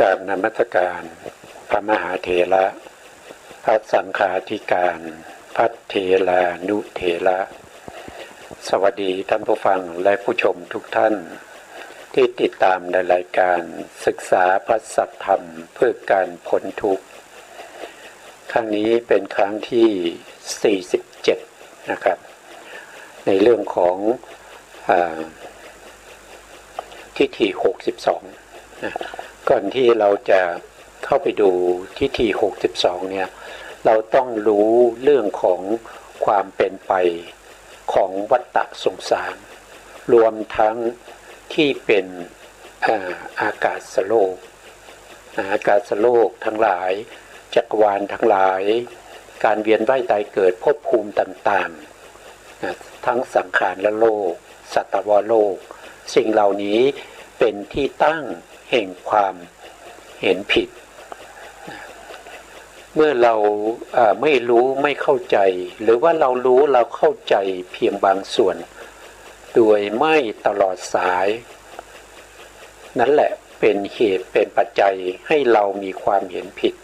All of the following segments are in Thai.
กราบนมัสการพระมหาเถระพระสังฆาธิการพระเถรานุเถระสวัสดีท่านผู้ฟังและผู้ชมทุกท่านที่ติดตามในรายการศึกษาพระสัทธรรมเพื่อการพ้นทุกข์ครั้งนี้เป็นครั้งที่47นะครับในเรื่องของทิฏฐิ62นะก่อนที่เราจะเข้าไปดูทิฏฐิ62เนี่ยเราต้องรู้เรื่องของความเป็นไปของวัฏฏะสงสารรวมทั้งที่เป็นอากาศโลกทั้งหลายจักรวาลทั้งหลายการเวียนว่ายตายเกิดภพภูมิต่างๆทั้งสังขารและโลกสัตวโลกสิ่งเหล่านี้เป็นที่ตั้งแห่งความเห็นผิดเมื่อเราไม่รู้ไม่เข้าใจหรือว่าเรารู้เราเข้าใจเพียงบางส่วนโดยไม่ตลอดสายนั่นแหละเป็นเหตุเป็นปัจจัยให้เรามีความเห็นผิด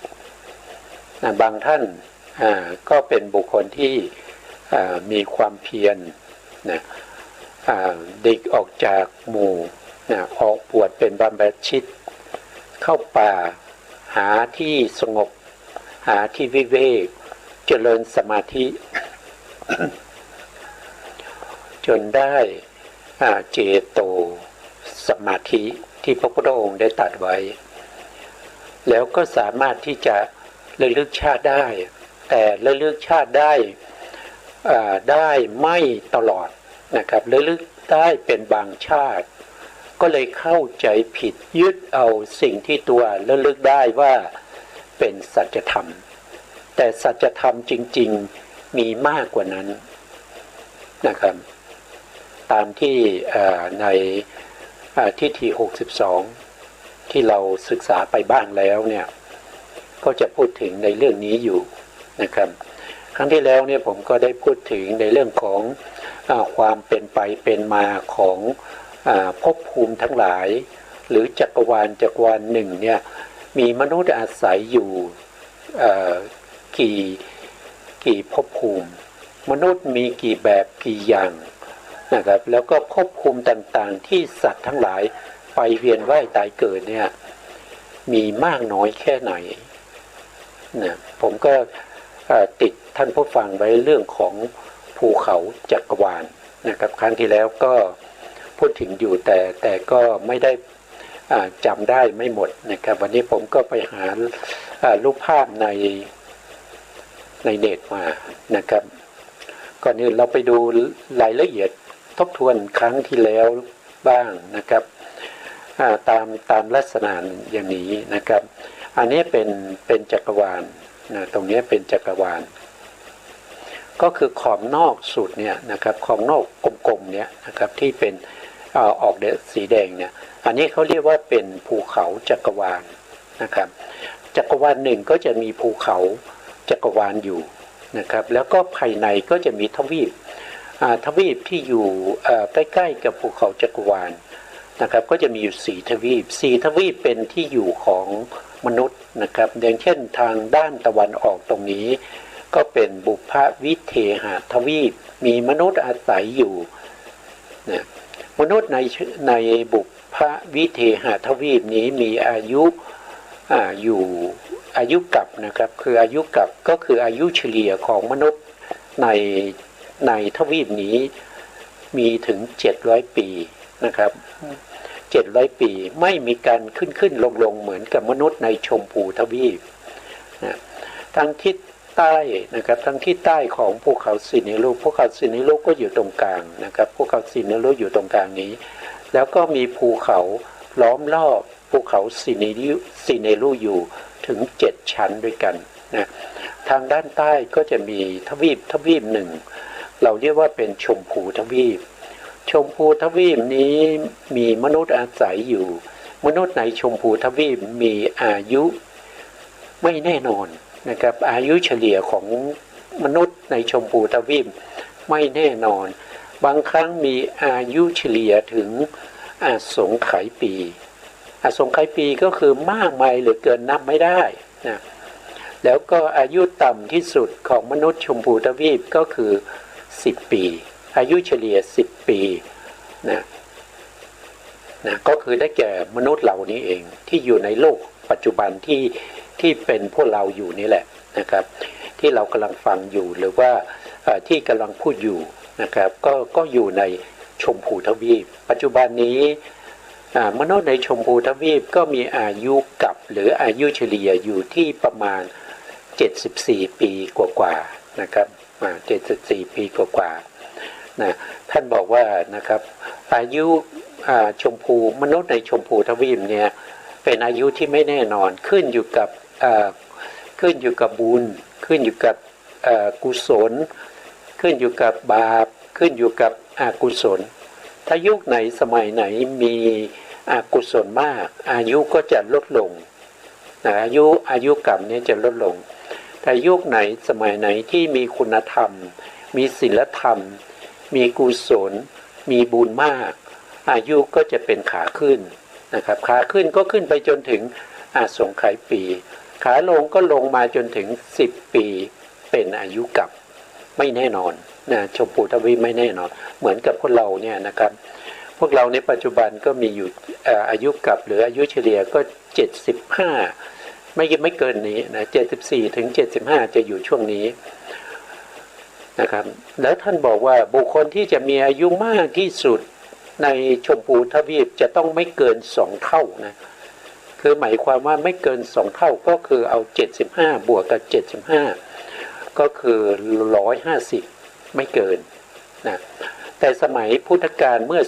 บางท่านก็เป็นบุคคลที่มีความเพียรดิกออกจากหมู่ออกบวชเป็นบรรพชิตเข้าป่าหาที่สงบหาที่วิเวกเจริญสมาธิ จนได้เจโตสมาธิที่พระพุทธองค์ได้ตรัสไว้แล้วก็สามารถที่จะระลึกชาติได้แต่ระลึกชาติได้ไม่ตลอดนะครับระลึกได้เป็นบางชาติก็เลยเข้าใจผิดยึดเอาสิ่งที่ตัวระลึกได้ว่าเป็นสัจธรรมแต่สัจธรรมจริงๆมีมากกว่านั้นนะครับตามที่ในทิฏฐิ62ที่เราศึกษาไปบ้างแล้วเนี่ยก็จะพูดถึงในเรื่องนี้อยู่นะครับครั้งที่แล้วเนี่ยผมก็ได้พูดถึงในเรื่องของความเป็นไปเป็นมาของภพภูมิทั้งหลายหรือจักรวาลหนึ่งเนี่ยมีมนุษย์อาศัยอยู่กี่ภพภูมิมนุษย์มีกี่แบบกี่อย่างนะครับแล้วก็ภพภูมิต่างๆที่สัตว์ทั้งหลายไปเวียนว่ายตายเกิดเนี่ยมีมากน้อยแค่ไหนนะผมก็ติดท่านผู้ฟังไว้เรื่องของภูเขาจักรวาลนะครับครั้งที่แล้วก็พูดถึงอยู่แต่ก็ไม่ได้จำได้ไม่หมดนะครับวันนี้ผมก็ไปหารูปภาพในเน็ตมานะครับก่อนอื่นเราไปดูรายละเอียดทบทวนครั้งที่แล้วบ้างนะครับตามลักษณะอย่างนี้นะครับอันนี้เป็นจักรวาลนะตรงนี้เป็นจักรวาลก็คือขอบนอกสุดเนี่ยนะครับขอบนอกกลมๆเนี่ยนะครับที่เป็นออกสีแดงเนี่ยอันนี้เขาเรียกว่าเป็นภูเขาจักรวาลนะครับจักรวาลหนึ่งก็จะมีภูเขาจักรวาลอยู่นะครับแล้วก็ภายในก็จะมีทวีปที่อยู่ใกล้ๆกับภูเขาจักรวาลนะครับก็จะมีอยู่4 ทวีปเป็นที่อยู่ของมนุษย์นะครับอย่างเช่นทางด้านตะวันออกตรงนี้ก็เป็นบุพวิเทหทวีปมีมนุษย์อาศัยอยู่นะมนุษย์ในบุพวิเทหทวีปนี้มีอายุอยู่อายุกับนะครับคืออายุกับก็คืออายุเฉลี่ยของมนุษย์ในทวีปนี้มีถึง700ปีนะครับ700ปีไม่มีการขึ้นลงเหมือนกับมนุษย์ในชมพูทวีปนะทางทิศใต้นะครับทางทิศใต้ของภูเขาสิเนรุภูเขาสิเนรุก็อยู่ตรงกลางนะครับภูเขาสิเนรุอยู่ตรงกลางนี้แล้วก็มีภูเขาล้อมรอบภูเขาสิเนรุอยู่ถึง7ชั้นด้วยกันนะทางด้านใต้ก็จะมีทวีปหนึ่งเราเรียกว่าเป็นชมพูทวีปชมพูทวีปนี้มีมนุษย์อาศัยอยู่มนุษย์ในชมพูทวีปมีอายุไม่แน่นอนนะครับอายุเฉลี่ยของมนุษย์ในชมพูทวีปไม่แน่นอนบางครั้งมีอายุเฉลี่ยถึงอสงไขยปี สงไขยปีก็คือมากมายเหลือเกินนับไม่ได้นะแล้วก็อายุต่ำที่สุดของมนุษย์ชมพูทวีปก็คือ10 ปีอายุเฉลี่ย10 ปีนะก็คือได้แก่มนุษย์เหล่านี้เองที่อยู่ในโลกปัจจุบันที่เป็นพวกเราอยู่นี่แหละนะครับที่เรากำลังฟังอยู่หรือว่าที่กำลังพูดอยู่นะครับก็อยู่ในชมพูทวีปปัจจุบันนี้มนุษย์ในชมพูทวีปก็มีอายุกับหรืออายุเฉลี่ยอยู่ที่ประมาณ74 ปีกว่าๆนะครับ74 ปีกว่าๆนะท่านบอกว่านะครับอายุชมพูมนุษย์ในชมพูทวีปเนี่ยเป็นอายุที่ไม่แน่นอนขึ้นอยู่กับบุญขึ้นอยู่กับกุศลขึ้นอยู่กับบาปขึ้นอยู่กับอกุศลถ้ายุคไหนสมัยไหนมีอกุศลมากอายุก็จะลดลงอายุกรรมนี้จะลดลงแต่ยุคไหนสมัยไหนที่มีคุณธรรมมีศีลธรรมมีกุศลมีบุญมากอายุก็จะเป็นขาขึ้นนะครับขาขึ้นก็ขึ้นไปจนถึงสงไขยปีขาลงก็ลงมาจนถึง10 ปีเป็นอายุกรรมไม่แน่นอนนะชมพูทวีปไม่แน่นอนเหมือนกับพวกเราเนี่ยนะครับพวกเราในปัจจุบันก็มีอยู่อายุกรรมหรืออายุเฉลี่ยก็75ไม่เกินนี้นะ74 ถึง 75จะอยู่ช่วงนี้นะครับแล้วท่านบอกว่าบุคคลที่จะมีอายุมากที่สุดในชมพูทวีปจะต้องไม่เกิน2 เท่านะคือหมายความว่าไม่เกิน2 เท่าก็คือเอา75บวกกับ75ก็คือ150ไม่เกินนะแต่สมัยพุทธกาลเมื่อ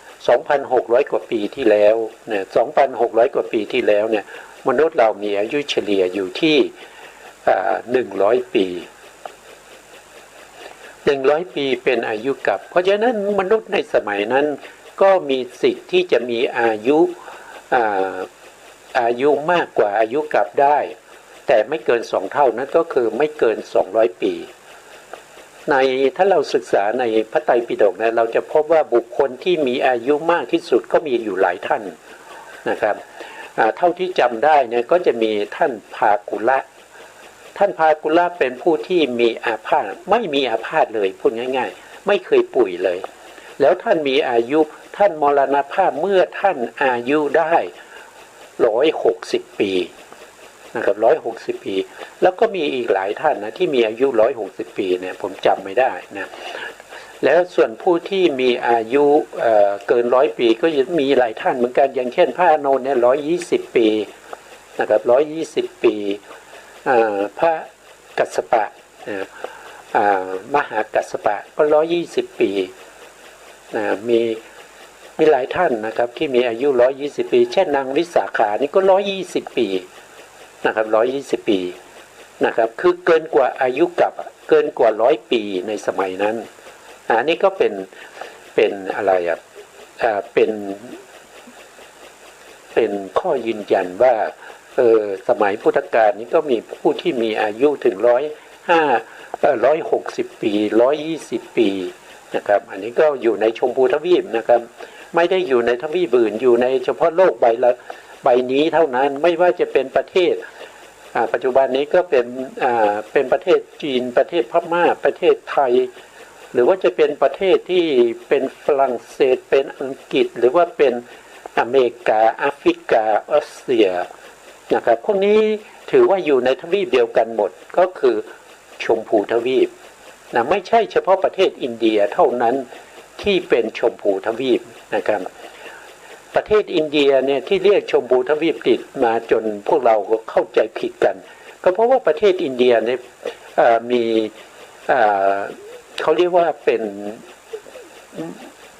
2,600 กว่าปีที่แล้วเนี่ย 2,600 กว่าปีที่แล้วเนี่ยมนุษย์เรามีอายุเฉลี่ยอยู่ที่100 ปี100 ปีเป็นอายุกรรมเพราะฉะนั้นมนุษย์ในสมัยนั้นก็มีสิทธิ์ที่จะมีอายุมากกว่าอายุกรรมได้แต่ไม่เกิน2 เท่านั้นก็คือไม่เกิน200 ปีถ้าเราศึกษาในพระไตรปิฎกนะเราจะพบว่าบุคคลที่มีอายุมากที่สุดก็มีอยู่หลายท่านนะครับเท่าที่จำได้เนี่ยก็จะมีท่านภากุละเป็นผู้ที่มีอาพาธไม่มีอาพาธเลยพูดง่ายๆไม่เคยป่วยเลยแล้วท่านมีอายุท่านมรณภาพเมื่อท่านอายุได้160 ปีนะครับ160 ปีแล้วก็มีอีกหลายท่านนะที่มีอายุ160 ปีเนี่ยผมจำไม่ได้นะแล้วส่วนผู้ที่มีอายุเกิน100 ปีก็ยังมีหลายท่านเหมือนกันอย่างเช่นพระอานนท์เนี่ย120 ปีนะครับ120 ปีพระกัสสปะมหากัสสปะก็120 ปีมีหลายท่านนะครับที่มีอายุ120 ปีเช่นนางวิสาขานี่ก็120 ปีนะครับ120 ปีนะครับคือเกินกว่าอายุกับเกินกว่า100 ปีในสมัยนั้นนี่ก็เป็นอะไรเป็นข้อยืนยันว่าสมัยพุทธกาลนี้ก็มีผู้ที่มีอายุถึง160 ปี120 ปีนะครับอันนี้ก็อยู่ในชมพูทวีปนะครับไม่ได้อยู่ในทวีปอื่นอยู่ในเฉพาะโลกใบนี้เท่านั้นไม่ว่าจะเป็นประเทศปัจจุบันนี้ก็เป็นประเทศจีนประเทศพม่าประเทศไทยหรือว่าจะเป็นประเทศที่เป็นฝรั่งเศสเป็นอังกฤษหรือว่าเป็นอเมริกาแอฟริกาออสเตรียนะครับพวกนี้ถือว่าอยู่ในทวีปเดียวกันหมดก็คือชมพูทวีปนะไม่ใช่เฉพาะประเทศอินเดียเท่านั้นที่เป็นชมพูทวีปนะครับประเทศอินเดียเนี่ยที่เรียกชมพูทวีปติดมาจนพวกเราก็เข้าใจผิดกันก็เพราะว่าประเทศอินเดียเนี่ยมีเขาเรียกว่าเป็น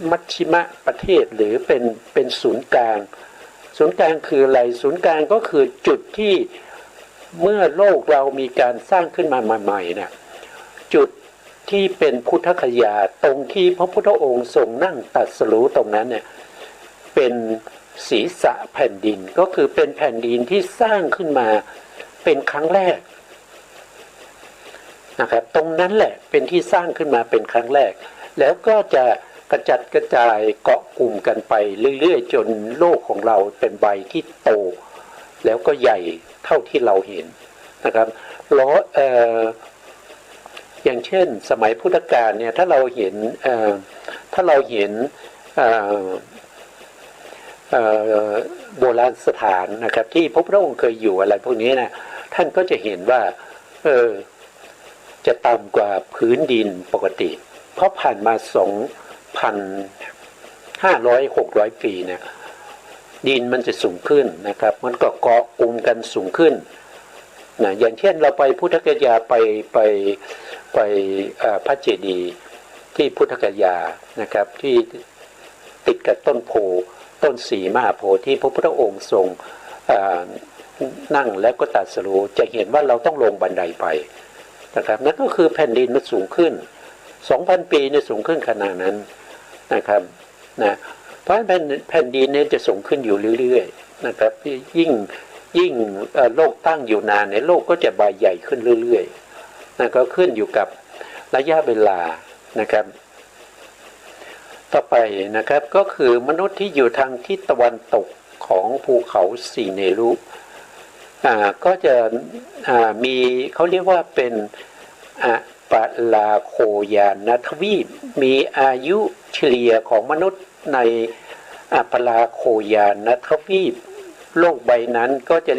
มัชชิมะประเทศหรือเป็นศูนย์กลางคืออะไรศูนย์กลางก็คือจุดที่เมื่อโลกเรามีการสร้างขึ้นมาใหม่ๆเนี่ยจุดที่เป็นพุทธคยาตรงที่พระพุทธองค์ทรงนั่งตรัสรู้ตรงนั้นเนี่ยเป็นศีรษะแผ่นดินก็คือเป็นแผ่นดินที่สร้างขึ้นมาเป็นครั้งแรกนะครับตรงนั้นแหละเป็นที่สร้างขึ้นมาเป็นครั้งแรกแล้วก็จะ กระจัดกระจายเกาะกลุ่มกันไปเรื่อยๆจนโลกของเราเป็นใบที่โตแล้วก็ใหญ่เท่าที่เราเห็นนะครับล้ออย่างเช่นสมัยพุทธกาลเนี่ยถ้าเราเห็นโบราณสถานนะครับที่พระพุทธองค์เคยอยู่อะไรพวกนี้นะท่านก็จะเห็นว่าจะต่ำกว่าพื้นดินปกติเพราะผ่านมา2,500-600 ปีเนี่ยดินมันจะสูงขึ้นนะครับมันก็เกาะกลุ่มกันสูงขึ้นนะอย่างเช่นเราไปพุทธคยาไปพระเจดีย์ที่พุทธคยานะครับที่ติดกับต้นโพต้นสีมหาโพธิ์ที่พระพุทธองค์ทรงนั่งแล้วก็ตรัสรู้จะเห็นว่าเราต้องลงบันไดไปนะครับนั่นก็คือแผ่นดินมันสูงขึ้น 2,000 ปีเนี่ยสูงขึ้นขนาดนั้นนะครับนะเพราะแผ่นดินเนี่ยจะสูงขึ้นอยู่เรื่อยๆนะครับยิ่งโลกตั้งอยู่นานในโลกก็จะใบใหญ่ขึ้นเรื่อยๆนะก็ขึ้นอยู่กับระยะเวลานะครับต่อไปนะครับก็คือมนุษย์ที่อยู่ทางทิศตะวันตกของภูเขาสีเนรุก็จะมีเขาเรียกว่าเป็นปาลาโคยานทวีปมีอายุเฉลี่ยของมนุษย์ในปาลาโคยานทวีปโลกใบนั้นก็จะ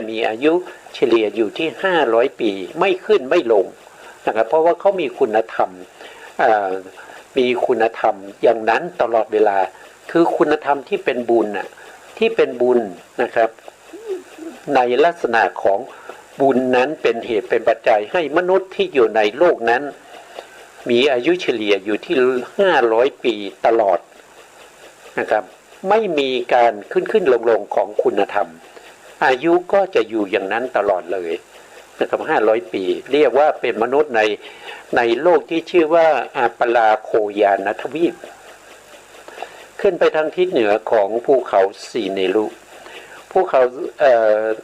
มีอายุเฉลี่ยอยู่ที่500 ปีไม่ขึ้นไม่ลงนะครับเพราะว่าเขามีคุณธรรมอย่างนั้นตลอดเวลาคือคุณธรรมที่เป็นบุญนะครับในลักษณะของบุญนั้นเป็นเหตุเป็นปัจจัยให้มนุษย์ที่อยู่ในโลกนั้นมีอายุเฉลี่ยอยู่ที่500 ปีตลอดนะครับไม่มีการขึ้นลงของคุณธรรมอายุก็จะอยู่อย่างนั้นตลอดเลยนะครับ500 ปีเรียกว่าเป็นมนุษย์ในโลกที่ชื่อว่าปาลาโคยานทวีปขึ้นไปทางทิศเหนือของภูเขาสีเนรุภูเขา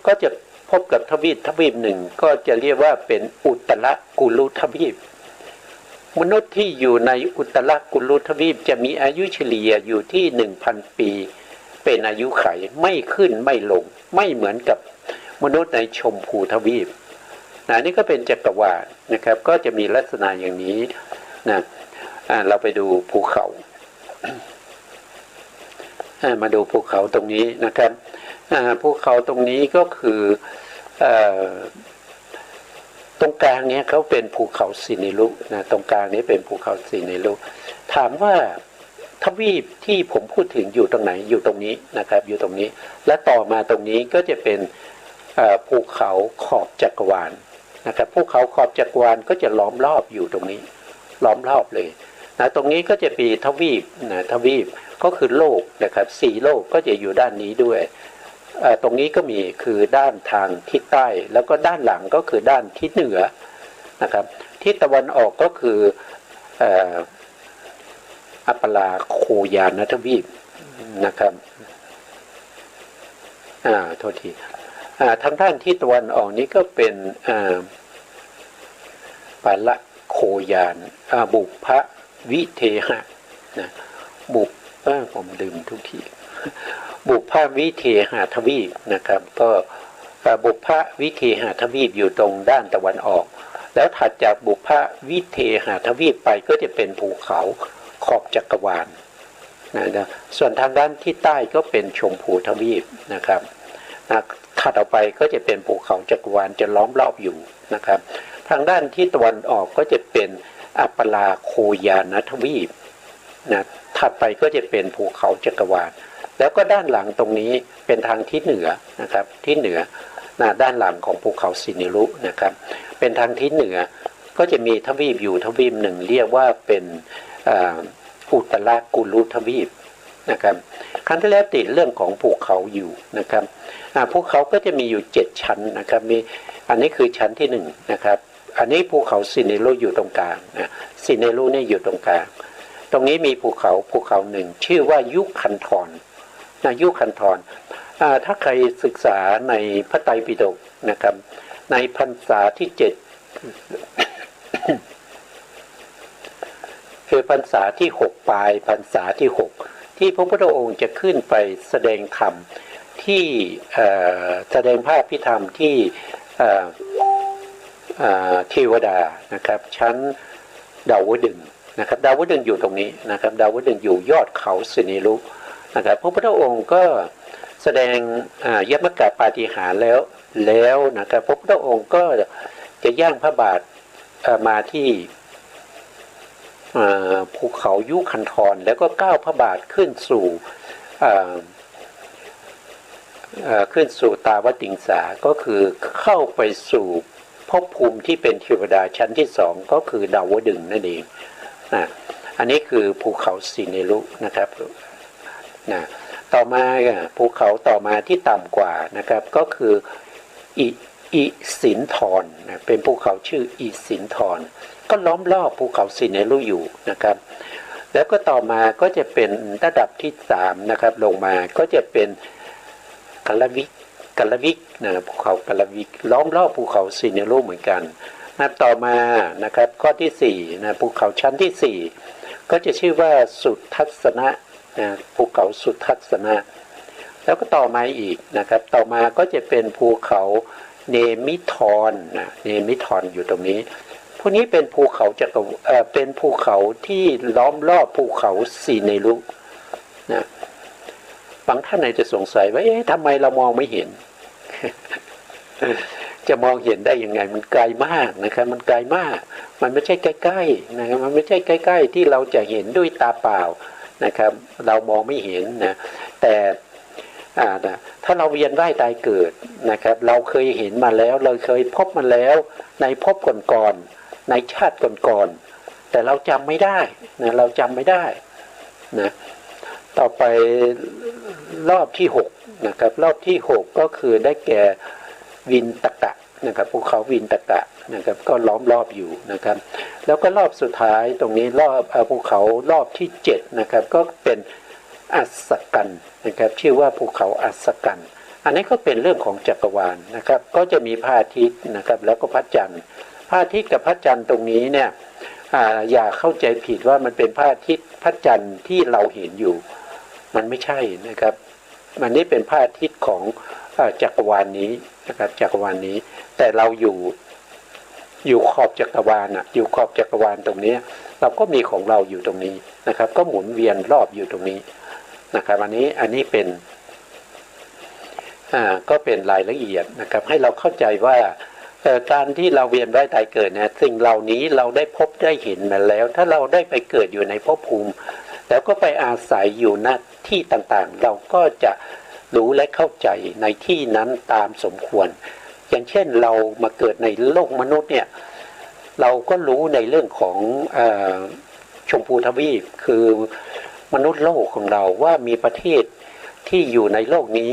ก็จะพบกับทวีปหนึ่งก็จะเรียกว่าเป็นอุตรกุลุทวีปมนุษย์ที่อยู่ในอุตรกุลุทวีปจะมีอายุเฉลี่ยอยู่ที่ 1,000 ปีเป็นอายุไขไม่ขึ้นไม่ลงไม่เหมือนกับมนุษย์ในชมพูทวีปนี่ก็เป็นจักรวาลนะครับก็จะมีลักษณะอย่างนี้นะเราไปดูภูเขามาดูภูเขาตรงนี้นะครับภูเขาตรงนี้ก็คือตรงกลางเนี้ยเขาเป็นภูเขาสิเนรุนะตรงกลางนี้เป็นภูเขาสิเนรุถามว่าทวีปที่ผมพูดถึงอยู่ตรงไหนอยู่ตรงนี้นะครับอยู่ตรงนี้และต่อมาตรงนี้ก็จะเป็นภูเขาขอบจักรวาลนะครับภูเขาขอบจักรวาลก็จะล้อมรอบอยู่ตรงนี้ล้อมรอบเลยนะตรงนี้ก็จะมีทวีปนะทวีปก็คือโลกนะครับ4 โลกก็จะอยู่ด้านนี้ด้วยตรงนี้ก็มีคือด้านทางทิศใต้แล้วก็ด้านหลังก็คือด้านทิศเหนือนะครับทิศตะวันออกก็คืออัปปลาโคยานทวีปนะครับโทษทีทางด้านทิศตะวันออกนี้ก็เป็นปาละโคยานบุพวิเทหะนะผมลืมทุกทีบุพวิเทหทวีปนะครับก็บุพวิเทหทวีปอยู่ตรงด้านตะวันออกแล้วถัดจากบุพวิเทหทวีปไปก็จะเป็นภูเขาขอบจักรวาลนะส่วนทางด้านที่ใต้ก็เป็นชมพูทวีปนะครับถัดออกไปก็จะเป็นภูเขาจักรวาลจะล้อมรอบอยู่นะครับทางด้านที่ตะวันออกก็จะเป็นอัปปลาโคยานทวีปนะถัดไปก็จะเป็นภูเขาจักรวาลแล้วก็ด้านหลังตรงนี้เป็นทางทิศเหนือนะครับทิศเหนือด้านหลังของภูเขาสิเนรุนะครับเป็นทางทิศเหนือก็จะมีทวีปอยู่ทวีปหนึ่งเรียกว่าเป็นอุตรกุลุทวีปนะครับครั้งที่แล้วติดเรื่องของภูเขาอยู่นะครับภูเขาก็จะมีอยู่7 ชั้นนะครับมีอันนี้คือชั้นที่1นะครับอันนี้ภูเขาสิเนรุอยู่ตรงกลางนะสิเนรุเนี่ยอยู่ตรงกลางตรงนี้มีภูเขาหนึ่งชื่อว่ายุคคันธรยุคคันธรถ้าใครศึกษาในพระไตรปิฎกนะครับในพรรษาที่7 คือพรรษาที่6ปลายพรรษาที่6ที่พระพุทธองค์จะขึ้นไปแสดงธรรมที่แสดงภาพพิธรรมที่เทวดานะครับชั้นดาวดึงส์นะครับดาวดึงส์อยู่ตรงนี้นะครับดาวดึงส์อยู่ยอดเขาสินีลุนะครับพระพุทธองค์ก็แสดงยมกะปาฏิหาริย์แล้วนะครับพระพุทธองค์ก็จะย่างพระบาทมาที่ภูเขายุคันธรแล้วก็ก้าวพระบาทขึ้นสู่ตาวติงสาก็คือเข้าไปสู่ภพภูมิที่เป็นเทวดาชั้นที่2ก็คือดาวดึงส์นั่นเองอันนี้คือภูเขาสิเนลุนะครับต่อมาภูเขาต่อมาที่ต่ำกว่านะครับก็คืออิสินธรเป็นภูเขาชื่ออิสินธรก็ล้อมรอบภูเขาสิเนลุอยู่นะครับแล้วก็ต่อมาก็จะเป็นระดับที่3นะครับลงมาก็จะเป็นกัลวิกภูเขากัลวิกล้อมรอบภูเขาสิเนลุเหมือนกันต่อมานะครับข้อที่4ภูเขาชั้นที่4ก็จะชื่อว่าสุทัศนะภูเขาสุทัศนะแล้วก็ต่อมาอีกนะครับต่อมาก็จะเป็นภูเขาเนมิธรเนมิธรอยู่ตรงนี้พวกนี้เป็นภูเขาเป็นภูเขาที่ล้อมรอบภูเขาสิเนลุนะบางท่านอาจจะสงสัยว่าทำไมเรามองไม่เห็น จะมองเห็นได้ยังไงมันไกลมากนะครับมันไกลมากมันไม่ใช่ใกล้ๆนะครับมันไม่ใช่ใกล้ๆที่เราจะเห็นด้วยตาเปล่านะครับเรามองไม่เห็นนะแต่ถ้าเราเวียนว่ายตายเกิดนะครับเราเคยเห็นมาแล้วเราเคยพบมาแล้วในภพก่อนๆในชาติก่อนๆแต่เราจำไม่ได้นะเราจำไม่ได้นะต่อไปรอบที่6นะครับรอบที่6ก็คือได้แก่วินตกะนะครับภูเขาวินตกะนะครับก็ล้อมรอบอยู่นะครับแล้วก็รอบสุดท้ายตรงนี้รอบภูเขารอบที่7นะครับก็เป็นอัสสกันนะครับชื่อว่าภูเขาอัสสกันอันนี้ก็เป็นเรื่องของจักรวาลนะครับก็จะมีพระอาทิตย์นะครับแล้วก็พระจันทร์พระอาทิตย์กับพระจันทร์ตรงนี้เนี่ยอย่าเข้าใจผิดว่ามันเป็นพระอาทิตย์พระจันทร์ที่เราเห็นอยู่มันไม่ใช่นะครับมันนี่เป็นพระอาทิตย์ของจักรวาลนี้นะครับจักรวาลนี้แต่เราอยู่ขอบจักรวาลอยู่ขอบจักรวาลตรงนี้เราก็มีของเราอยู่ตรงนี้นะครับก็หมุนเวียนรอบอยู่ตรงนี้นะครับอันนี้เป็นก็เป็นรายละเอียดนะครับให้เราเข้าใจว่าการที่เราเวียนว่ายตายเกิดเนี่ยสิ่งเหล่านี้เราได้พบได้เห็นมาแล้วถ้าเราได้ไปเกิดอยู่ในภพภูมิแล้วก็ไปอาศัยอยู่ณที่ต่างๆเราก็จะรู้และเข้าใจในที่นั้นตามสมควรอย่างเช่นเรามาเกิดในโลกมนุษย์เนี่ยเราก็รู้ในเรื่องของชมพูทวีปคือมนุษย์โลกของเราว่ามีประเทศที่อยู่ในโลกนี้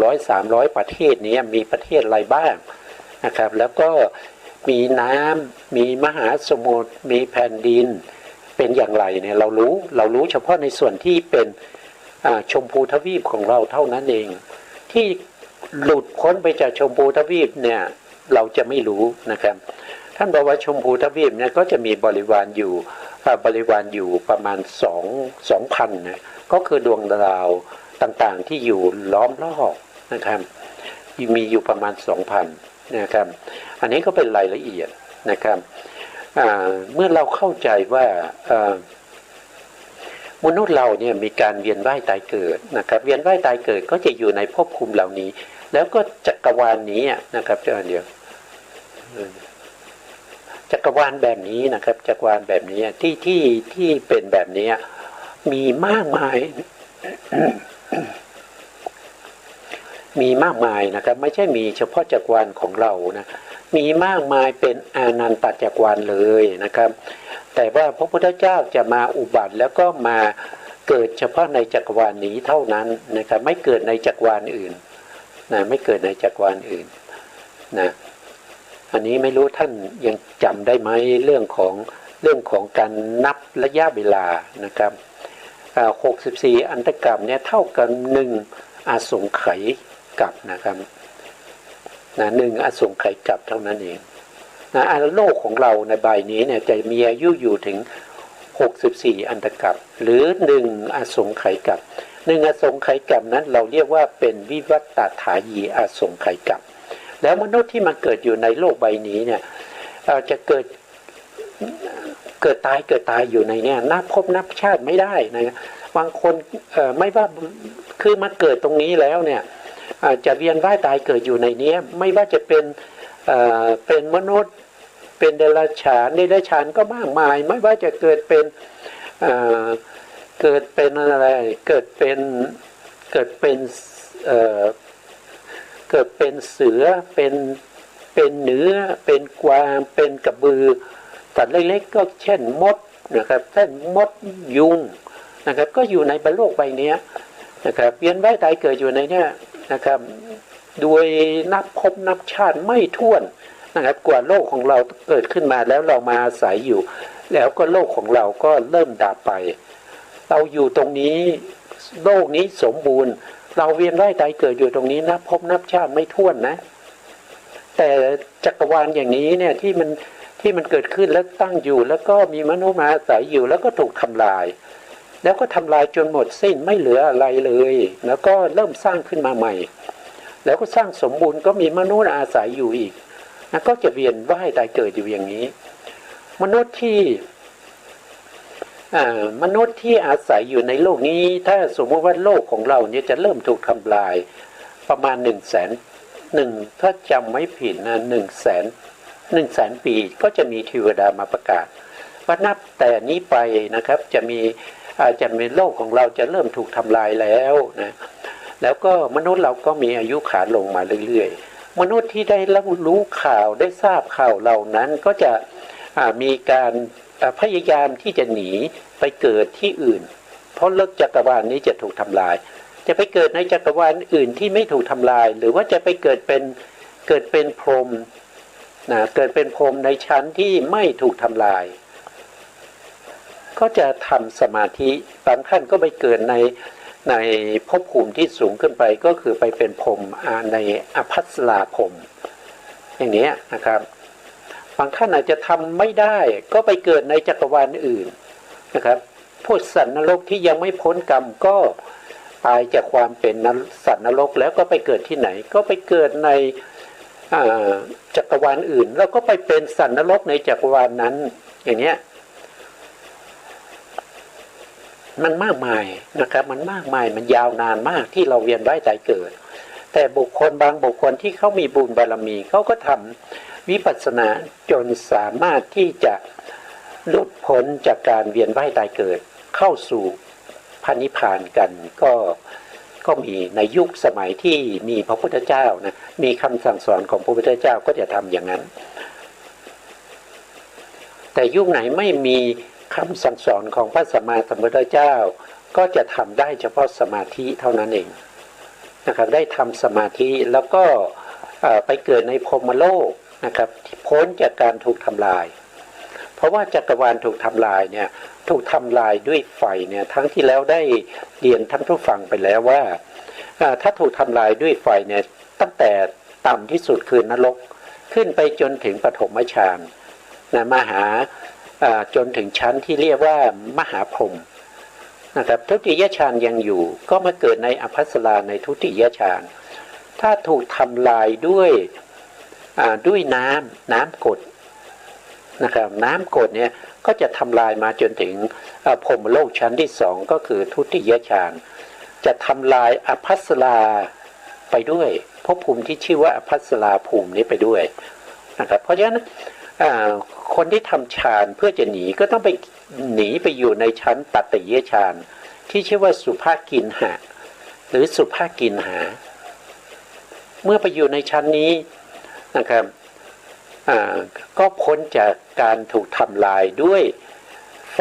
200-300ประเทศนี้มีประเทศอะไรบ้างนะครับแล้วก็มีน้ำมีมหาสมุทรมีแผ่นดินเป็นอย่างไรเนี่ยเรารู้เฉพาะในส่วนที่เป็นชมพูทวีปของเราเท่านั้นเองที่หลุดพ้นไปจากชมพูทวีปเนี่ยเราจะไม่รู้นะครับท่านบอกว่าชมพูทวีปเนี่ยก็จะมีบริวารอยู่ประมาณ2,000นะก็คือดวงดาวต่างๆที่อยู่ล้อมรอบนะครับมีอยู่ประมาณ 2,000 นะครับอันนี้ก็เป็นรายละเอียดนะครับเมื่อเราเข้าใจว่ามนุษย์เราเนี่ยมีการเวียนว่ายตายเกิดนะครับเวียนว่ายตายเกิดก็จะอยู่ในภพภูมิเหล่านี้แล้วก็จักรวาลนี้นะครับเดี๋ยวจักรวาลแบบนี้นะครับจักรวาลแบบนี้ที่เป็นแบบนี้มีมากมาย มีมากมายนะครับไม่ใช่มีเฉพาะจักรวาลของเรานะมีมากมายเป็นอานันตจักรวาลเลยนะครับแต่ว่าพระพุทธเจ้าจะมาอุบัติแล้วก็มาเกิดเฉพาะในจักรวาลนี้เท่านั้นนะครับไม่เกิดในจักรวาลอื่นนะไม่เกิดในจักรวาลอื่นนะอันนี้ไม่รู้ท่านยังจำได้ไหมเรื่องของการนับระยะเวลานะครับ64อันตกรรมเนี่ยเท่ากับ1อสงไขยกับนะครับ1อสงไขยกับเท่านั้นเองโลกของเราในใบนี้เนี่ยจะมีอายุอยู่ถึง 64อันตกัปหรือ1อสงไขยกัป1อสงไขยกัปนั้นเราเรียกว่าเป็นวิวัตตถายีอสงไขยกัปแล้วมนุษย์ที่มาเกิดอยู่ในโลกใบนี้เนี่ยจะเกิดตายอยู่ในเนี่ยนับพบนับชาติไม่ได้นะบางคนไม่ว่าคือมาเกิดตรงนี้แล้วเนี่ยจะเวียนว่ายตายเกิดอยู่ในนี้ไม่ว่าจะเป็นมนุษย์เป็นเดรัจฉานก็มากมายไม่ว่าจะเกิดเป็นอะไรเกิดเป็นเสือเป็นเนื้อเป็นกวางเป็นกระบือสัตว์เล็กๆก็เช่นมดนะครับเช่นมดยุงนะครับก็อยู่ในโลกใบนี้นะครับเวียนว่ายตายเกิดอยู่ในนี้นะครับโดยนับพบนับชาติไม่ถ้วนนะครับกว่าโลกของเราเกิดขึ้นมาแล้วเรามาอาศัยอยู่แล้วก็โลกของเราก็เริ่มดับไปเราอยู่ตรงนี้โลกนี้สมบูรณ์เราเวียนว่ายตายเกิดอยู่ตรงนี้นับพบนับชาติไม่ถ้วนนะแต่จักรวาลอย่างนี้เนี่ยที่มันเกิดขึ้นแล้วตั้งอยู่แล้วก็มีมนุษย์มาอาศัยอยู่แล้วก็ถูกทำลายแล้วก็ทำลายจนหมดสิ้นไม่เหลืออะไรเลยแล้วก็เริ่มสร้างขึ้นมาใหม่แล้วก็สร้างสมบูรณ์ก็มีมนุษย์อาศัยอยู่อีกแล้วก็จะเวียนว่ายตายเกิดอยู่อย่างนี้มนุษย์ที่อาศัยอยู่ในโลกนี้ถ้าสมมติว่าโลกของเราเนี่ยจะเริ่มถูกทำลายประมาณ100,000ถ้าจำไม่ผิดนะ100,000 ปีก็จะมีเทวดามาประกาศว่านับแต่นี้ไปนะครับจะมีโลกของเราจะเริ่มถูกทำลายแล้วนะแล้วก็มนุษย์เราก็มีอายุขาลงมาเรื่อยๆมนุษย์ที่ได้รู้ข่าวได้ทราบข่าวเหล่านั้นก็จะมีการพยายามที่จะหนีไปเกิดที่อื่นเพราะโลกจักรวาลนี้จะถูกทำลายจะไปเกิดในจักรวาลอื่นที่ไม่ถูกทำลายหรือว่าจะไปเกิดเป็นพรหมนะเกิดเป็นพรหมในชั้นที่ไม่ถูกทำลายก็จะทำสมาธิบางท่านก็ไปเกิดในภพภูมิที่สูงขึ้นไปก็คือไปเป็นพรหมในอภัสราพรหมอย่างนี้นะครับบางท่านอาจจะทำไม่ได้ก็ไปเกิดในจักรวาลอื่นนะครับพวกสัตว์นรกที่ยังไม่พ้นกรรมก็ตายจากความเป็นสัตว์นรกแล้วก็ไปเกิดที่ไหนก็ไปเกิดในจักรวาลอื่นแล้วก็ไปเป็นสัตว์นรกในจักรวาลนั้นอย่างเนี้ยมันมากมายนะครับมันมากมายมันยาวนานมากที่เราเวียนว่ายตายเกิดแต่บางบุคคลที่เขามีบุญบารมีเขาก็ทำวิปัสสนาจนสามารถที่จะหลุดพ้นจากการเวียนว่ายตายเกิดเข้าสู่พระนิพพานกันก็มีในยุคสมัยที่มีพระพุทธเจ้านะมีคำสั่งสอนของพระพุทธเจ้าก็จะทำอย่างนั้นแต่ยุคไหนไม่มีคำสั่งสอนของพระสัมมาสัมพุทธเจ้าก็จะทำได้เฉพาะสมาธิเท่านั้นเองนะครับได้ทำสมาธิแล้วก็ไปเกิดในพรหมโลกนะครับพ้นจากการถูกทำลายเพราะว่าจักรวาลถูกทำลายเนี่ยถูกทำลายด้วยไฟเนี่ยทั้งที่แล้วได้เรียนท่านผู้ฟังไปแล้วว่าถ้าถูกทำลายด้วยไฟเนี่ยตั้งแต่ต่ำที่สุดคือนรกขึ้นไปจนถึงปฐมฌานนะจนถึงชั้นที่เรียกว่ามหาพรหมนะครับทุติยฌานยังอยู่ก็มาเกิดในอภัสราในทุติยฌานถ้าถูกทำลายด้วยน้ำกรดนะครับน้ำกรดเนี่ยก็จะทำลายมาจนถึงพรหมโลกชั้นที่สองก็คือทุติยฌานจะทำลายอภัสราไปด้วยภพภูมิที่ชื่อว่าอภัสราภูมินี้ไปด้วยนะครับเพราะฉะนั้นคนที่ทำฌานเพื่อจะหนีก็ต้องไปหนีไปอยู่ในชั้นตัตติยฌานที่ชื่อว่าสุภกินหะหรือสุภกินหาเมื่อไปอยู่ในชั้นนี้นะครับก็พ้นจากการถูกทำลายด้วยไฟ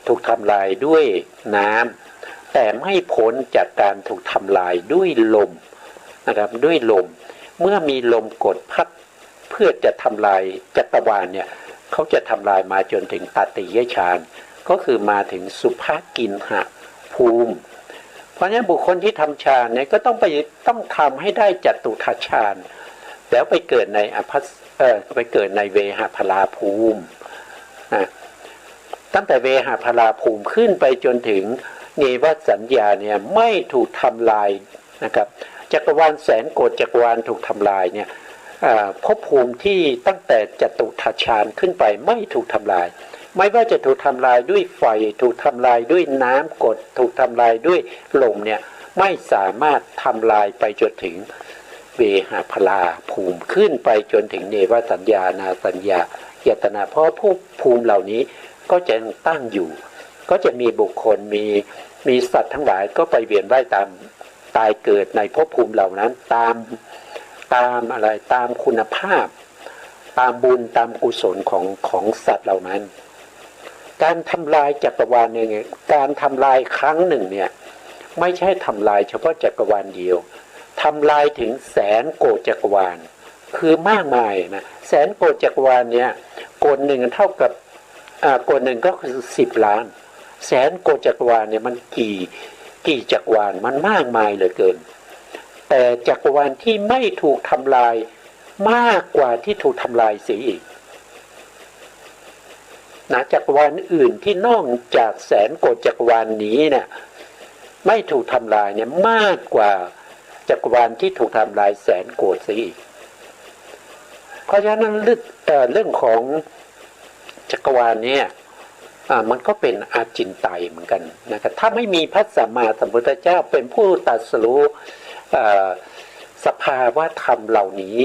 ถูกทำลายด้วยน้ำแต่ไม่พ้นจากการถูกทำลายด้วยลมนะครับด้วยลมเมื่อมีลมกดพัดเพื่อจะทำลายจักรวาลเนี่ยเขาจะทำลายมาจนถึงตัตติยฌานก็คือมาถึงสุภกินหภูมิเพราะฉะนั้นบุคคลที่ทำฌานเนี่ยก็ต้องทำให้ได้จตุทัชฌานแล้วไปเกิดในไปเกิดในเวหพลาภูมินะ ตั้งแต่เวหาพลาภูมิขึ้นไปจนถึงเนวสัญญาเนี่ยไม่ถูกทำลายนะครับจักรวาลแสนโกฏจักรวาลถูกทำลายเนี่ยภพภูมิที่ตั้งแต่จตุทัชฌานขึ้นไปไม่ถูกทำลายไม่ว่าจะถูกทำลายด้วยไฟถูกทำลายด้วยน้ำกรดถูกทำลายด้วยลมเนี่ยไม่สามารถทำลายไปจนถึงเวหาพลาภูมิขึ้นไปจนถึงเนวสัญญานาสัญญายตนะเพราะภพภูมิเหล่านี้ก็จะตั้งอยู่ก็จะมีบุคคลมีสัตว์ทั้งหลายก็ไปเวียนว่ายตามตายเกิดในภพภูมิเหล่านั้นตามอะไรตามคุณภาพตามบุญตามกุศลของสัตว์เหล่านั้นการทำลายจักรวาลเนี่ยการทำลายครั้งหนึ่งเนี่ยไม่ใช่ทำลายเฉพาะจักรวาลเดียวทำลายถึงแสนโกฏจักรวาลคือมากมายนะแสนโกฏจักรวาลเนี่ยโกฏหนึ่งเท่ากับโกฏหนึ่งก็คือ10 ล้านแสนโกฏจักรวาลเนี่ยมันกี่จักรวาลมันมากมายเหลือเกินแต่จักรวาลที่ไม่ถูกทำลายมากกว่าที่ถูกทำลายเสียอีกนะจักรวาลอื่นที่นอกจากแสนโกฏจักรวาลนี้เนี่ยไม่ถูกทำลายเนี่ยมากกว่าจักรวาลที่ถูกทำลายแสนโกฏเสียอีกเพราะฉะนั้นเรื่องของจักรวาลเนี่ยมันก็เป็นอาจินไตยเหมือนกันนะครับถ้าไม่มีพระสัมมาสัมพุทธเจ้าเป็นผู้ตรัสรู้สภาวะธรรมเหล่านี้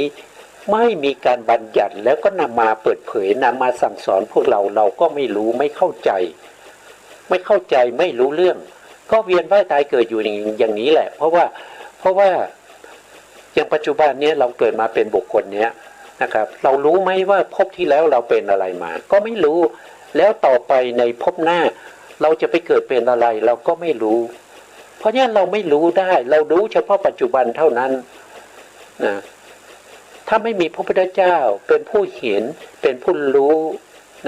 ไม่มีการบัญญัติแล้วก็นำมาเปิดเผยนำมาสั่งสอนพวกเราก็ไม่รู้ไม่เข้าใจไม่รู้เรื่องก็เวียนว่ายตายเกิดอยู่อย่างนี้แหละเพราะว่าอย่างปัจจุบันนี้เราเกิดมาเป็นบุคคลเนี้ยนะครับเรารู้ไหมว่าภพที่แล้วเราเป็นอะไรมาก็ไม่รู้แล้วต่อไปในภพหน้าเราจะไปเกิดเป็นอะไรเราก็ไม่รู้เพราะงั้นเราไม่รู้ได้เรารู้เฉพาะปัจจุบันเท่านั้นนะถ้าไม่มีพระพุทธเจ้าเป็นผู้เห็นเป็นผู้รู้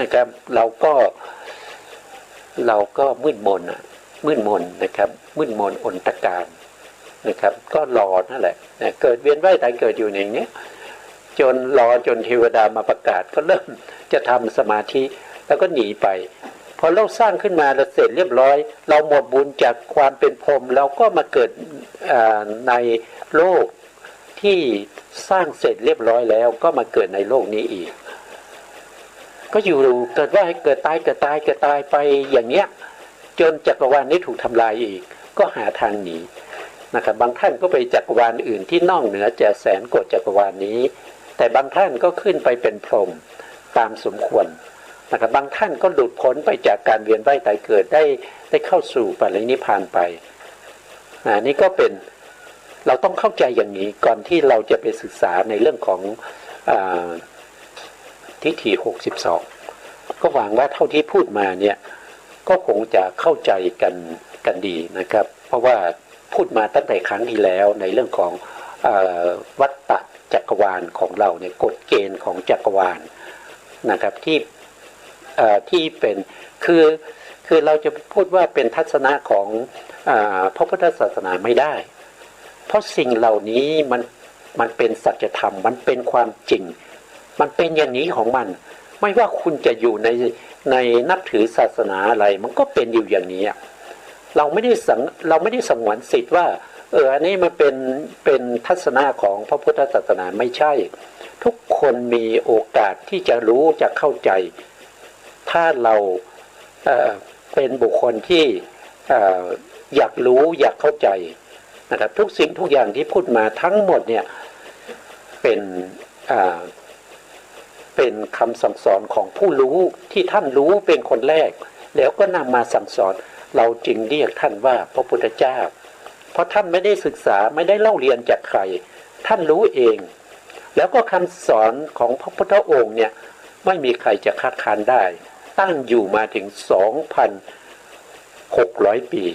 นะครับเราก็มืดมนนะครับมืดมนอนตการนะครับก็รอนั่นแหละนะเกิดเวียนว่ายตายเกิดอยู่อย่างนี้จนเทวดามาประกาศก็เริ่มจะทำสมาธิแล้วก็หนีไปพอเราสร้างขึ้นมาเราเสร็จเรียบร้อยเราหมดบุญจากความเป็นพรหมเราก็มาเกิดในโลกที่สร้างเสร็จเรียบร้อยแล้วก็มาเกิดในโลกนี้อีกก็อยู่เกิดว่าให้เกิดตายไปอย่างเนี้ยจนจักรวาลนี้ถูกทำลายอีกก็หาทางหนีนะครับบางท่านก็ไปจักรวาลอื่นที่นอกเหนือจากแสนโกฏจักรวาลนี้แต่บางท่านก็ขึ้นไปเป็นพรหมตามสมควรนะครับบางท่านก็หลุดพ้นไปจากการเวียนว่ายตายเกิดได้เข้าสู่ปรินิพพานไปนี่ก็เป็นเราต้องเข้าใจอย่างนี้ก่อนที่เราจะไปศึกษาในเรื่องของทิฏฐิ62ก็หวังว่าเท่าที่พูดมาเนี่ยก็คงจะเข้าใจกันดีนะครับเพราะว่าพูดมาตั้งแต่ครั้งที่แล้วในเรื่องของวัฏฏะจักรวาลของเราเนี่ยกฎเกณฑ์ของจักรวาลนะครับที่เป็นคือเราจะพูดว่าเป็นทัศนะของพระพุทธศาสนาไม่ได้เพราะสิ่งเหล่านี้มันเป็นสัจธรรมมันเป็นความจริงมันเป็นอย่างนี้ของมันไม่ว่าคุณจะอยู่ในนับถือศาสนาอะไรมันก็เป็นอยู่อย่างนี้เราไม่ได้สงวนสิทธิ์ว่าอันนี้มันเป็นทัศนะของพระพุทธศาสนาไม่ใช่ทุกคนมีโอกาสที่จะรู้จะเข้าใจถ้าเราเป็นบุคคลที่อยากรู้อยากเข้าใจนะครับทุกสิ่งทุกอย่างที่พูดมาทั้งหมดเนี่ยเป็นคำสั่งสอนของผู้รู้ที่ท่านรู้เป็นคนแรกแล้วก็นำมาสั่งสอนเราจึงเรียกท่านว่าพระพุทธเจ้าเพราะท่านไม่ได้ศึกษาไม่ได้เล่าเรียนจากใครท่านรู้เองแล้วก็คำสอนของพระพุทธองค์เนี่ยไม่มีใครจะคัดค้านได้ตั้งอยู่มาถึง 2,600 ปี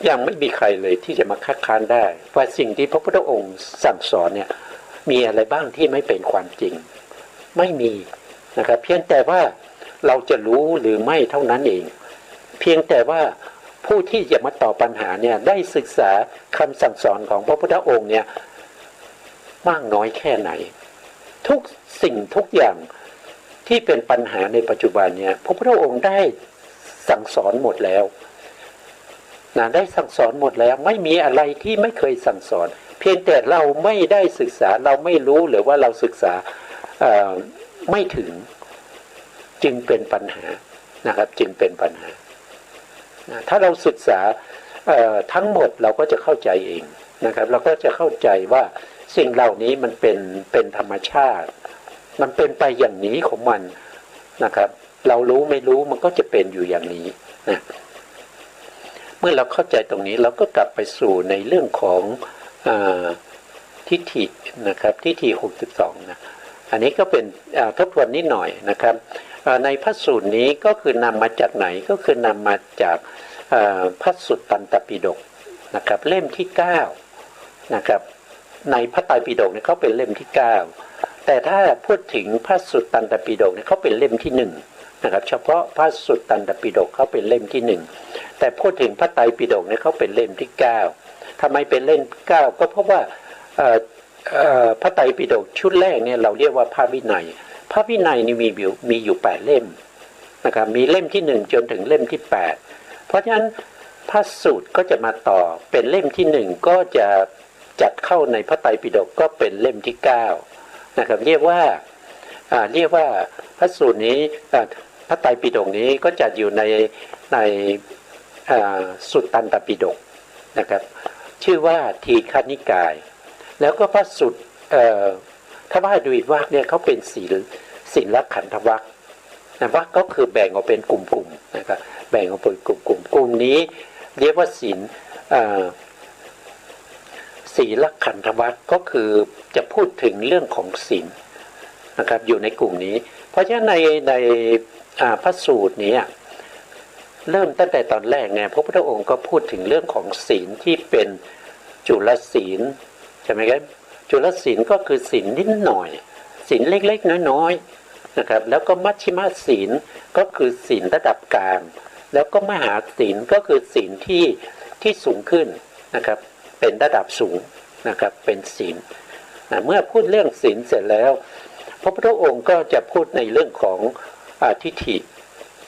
ยังไม่มีใครเลยที่จะมาคัดค้านได้ว่าสิ่งที่พระพุทธองค์สั่งสอนเนี่ยมีอะไรบ้างที่ไม่เป็นความจริงไม่มีนะครับเพียงแต่ว่าเราจะรู้หรือไม่เท่านั้นเองเพียงแต่ว่าผู้ที่จะมาตอบปัญหาเนี่ยได้ศึกษาคำสั่งสอนของพระพุทธองค์เนี่ยมากน้อยแค่ไหนทุกสิ่งทุกอย่างท ที่เป็นปัญหาในปัจจุบันเนี่ยพระพุทธองค์ได้สั่งสอนหมดแล้วนะได้สั่งสอนหมดแล้วไม่มีอะไรที่ไม่เคยสั่งสอนเพียงแต่เราไม่ได้ศึกษาเราไม่รู้หรือว่าเราศึกษาไม่ถึงจึงเป็นปัญหานะครับจึงเป็นปัญหาถ้าเราศึกษาทั้งหมดเราก็จะเข้าใจเองนะครับเราก็จะเข้าใจว่าสิ่งเหล่านี้มันเป็นธรรมชาติมันเป็นไปอย่างนี้ของมันนะครับเรารู้ไม่รู้มันก็จะเป็นอยู่อย่างนี้นะเมื่อเราเข้าใจตรงนี้เราก็กลับไปสู่ในเรื่องของทิฏฐินะครับทิฏฐิ62นะอันนี้ก็เป็นทบทวนนิดหน่อยนะครับในพระสูตรนี้ก็คือนำมาจากไหนก็คือนำมาจากพระสุตตันตปิฎกนะครับเล่มที่9นะครับในพระไตรปิฎกเนี่ยเขาเป็นเล่มที่9แต่ถ้าพูดถึงพระสุตตันตปิฎกเนี่ยเขาเป็นเล่มที่1นะครับเฉพาะพระสุตตันตปิฎกเขาเป็นเล่มที่1แต่พูดถึงพระไตรปิฎกเนี่ยเขาเป็นเล่มที่9ทำไมเป็นเล่ม9ก็เพราะว่าพระไตรปิฎกชุดแรกเนี่ยเราเรียกว่าพระวินัยพระวินัยนี่มีอยู่8เล่มนะครับมีเล่มที่1จนถึงเล่มที่8เพราะฉะนั้นพระสูตรก็จะมาต่อเป็นเล่มที่1ก็จะจัดเข้าในพระไตรปิฎกก็เป็นเล่มที่9นะครับเรียกว่าพระสูตรนี้พระไตรปิฎกนี้ก็จัดอยู่ในสุตตันตปิฎกนะครับชื่อว่าทีฆนิกายแล้วก็พระสูตรถ้าว่าดูอีกวรรคเนี่ยเขาเป็นศีลขันธวรรคนะวรรคก็คือแบ่งออกเป็นกลุ่มๆนะครับแบ่งออกเป็นกลุ่มนี้เรียกว่าศีลขันธวรรคก็คือจะพูดถึงเรื่องของศีลนะครับอยู่ในกลุ่มนี้เพราะฉะนั้นในพระสูตรนี้เริ่มตั้งแต่ตอนแรกไงพระพุทธองค์ก็พูดถึงเรื่องของศีลที่เป็นจุลศีลใช่ไหมครับจุลศีลก็คือศีลนิดหน่อยศีลเล็กๆน้อยๆนะครับแล้วก็มัชฌิมศีลก็คือศีลระดับกลางแล้วก็มหาศีลก็คือศีลที่สูงขึ้นนะครับเป็นระดับสูงนะครับเป็นศีลเมื่อพูดเรื่องศีลเสร็จแล้วพระพุทธองค์ก็จะพูดในเรื่องของทิฏฐิ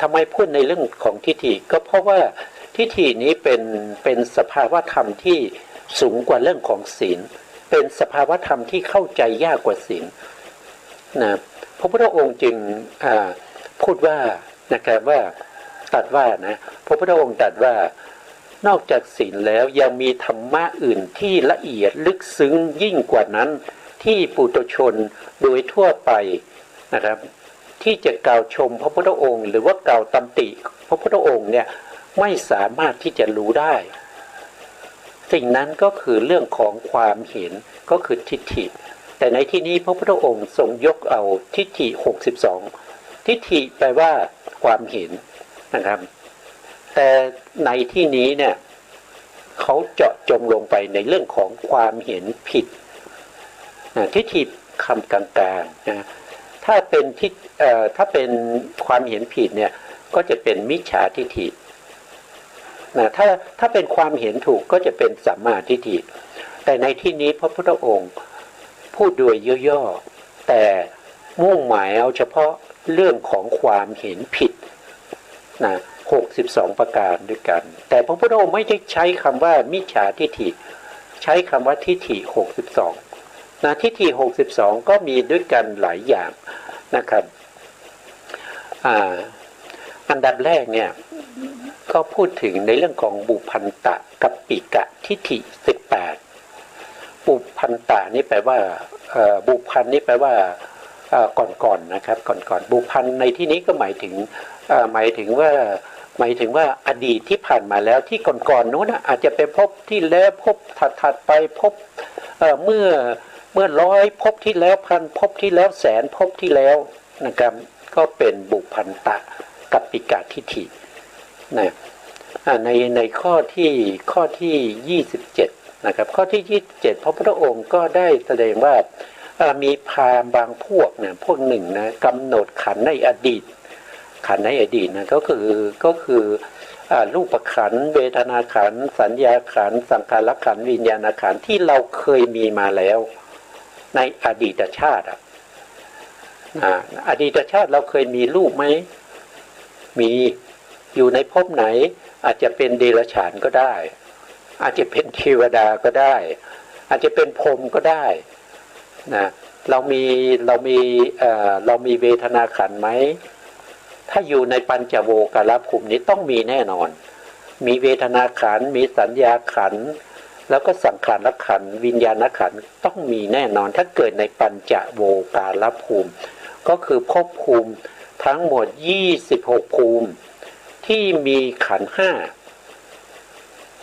ทำไมพูดในเรื่องของทิฏฐิก็เพราะว่าทิฏฐินี้เป็นสภาวะธรรมที่สูงกว่าเรื่องของศีลเป็นสภาวะธรรมที่เข้าใจยากกว่าศีลนะพระพุทธองค์จึงพูดว่านะครับว่าตรัสว่านะพระพุทธองค์ตรัสว่านอกจากศีลแล้วยังมีธรรมะอื่นที่ละเอียดลึกซึ้งยิ่งกว่านั้นที่ปุถุชนโดยทั่วไปนะครับที่จะกล่าวชมพระพุทธองค์หรือว่ากล่าวตำติพระพุทธองค์เนี่ยไม่สามารถที่จะรู้ได้สิ่งนั้นก็คือเรื่องของความเห็นก็คือทิฏฐิแต่ในที่นี้พระพุทธองค์ทรงยกเอาทิฏฐิ62ทิฏฐิแปลว่าความเห็นนะครับแต่ในที่นี้เนี่ยเขาเจาะจงลงไปในเรื่องของความเห็นผิดทิฏฐิคำกลางๆนะถ้าเป็นความเห็นผิดเนี่ยก็จะเป็นมิจฉาทิฏฐินะถ้าเป็นความเห็นถูกก็จะเป็นสัมมาทิฏฐิแต่ในที่นี้พระพุทธองค์พูดโดยย่อๆแต่มุ่งหมายเอาเฉพาะเรื่องของความเห็นผิดนะ62ประการด้วยกันแต่พระพุทธองค์ไม่ได้ใช้คำว่ามิจฉาทิฏฐิใช้คำว่าทิฏฐิ62นะทิฏฐิ62ก็มีด้วยกันหลายอย่างนะครับอันดับแรกเนี่ยก็พูดถึงในเรื่องของบุพันตะกับปิกะทิฏฐิ18บุพันตะนี่แปลว่าบุพันนี่แปลว่าก่อนนะครับก่อนบุพันในที่นี้ก็หมายถึงว่าอดีตที่ผ่านมาแล้วที่ก่อนนู้นอาจจะเป็นภพที่แล้วภพถัดไปภพเมื่อ100ภพที่แล้วพันภพที่แล้วแสนภพที่แล้วนะครับก็เป็นบุพันตะกับปิกะทิฏฐินะในข้อที่27นะครับข้อที่27พระพุทธองค์ก็ได้แสดงว่ามีพราหมณ์บางพวกนะพวกหนึ่งนะกำหนดขันธ์ในอดีตขันธ์ในอดีตนะก็คือรูปขันธ์เวทนาขันธ์สัญญาขันธ์สังขารขันธ์วิญญาณขันธ์ที่เราเคยมีมาแล้วในอดีตชาติ อดีตชาติเราเคยมีรูปไหมมีอยู่ในภพไหนอาจจะเป็นเดรัจฉานก็ได้อาจจะเป็นเทวดาก็ได้อาจจะเป็นพรหมก็ได้นะเรามีเวทนาขันธ์ไหมถ้าอยู่ในปัญจโวการภูมินี้ต้องมีแน่นอนมีเวทนาขันธ์มีสัญญาขันธ์แล้วก็สังขารขันธ์วิญญาณขันธ์ต้องมีแน่นอนถ้าเกิดในปัญจโวการภูมิก็คือภพภูมิทั้งหมด26ภูมิที่มีขันธ์ห้า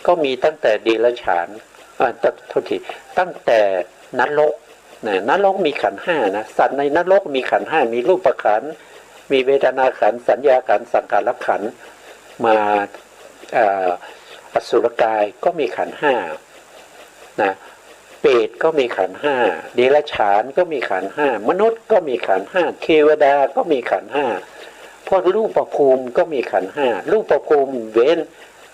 ก็มีตั้งแต่เดรัจฉานตั้งแต่นรกนรกมีขันธ์ห้านะสัตว์ในนรกมีขันธ์ห้ามีรูปขันธ์มีเวทนาขันธ์สัญญาขันธ์สังขารขันธ์มาอสุรกายก็มีขันธ์ห้านะเปรตก็มีขันธ์ห้าเดรัจฉานก็มีขันธ์ห้ามนุษย์ก็มีขันธ์ห้าเทวดาก็มีขันธ์ห้าพวกรูปภูมิก็มีขันธ์ห้ารูปภูมิเว้น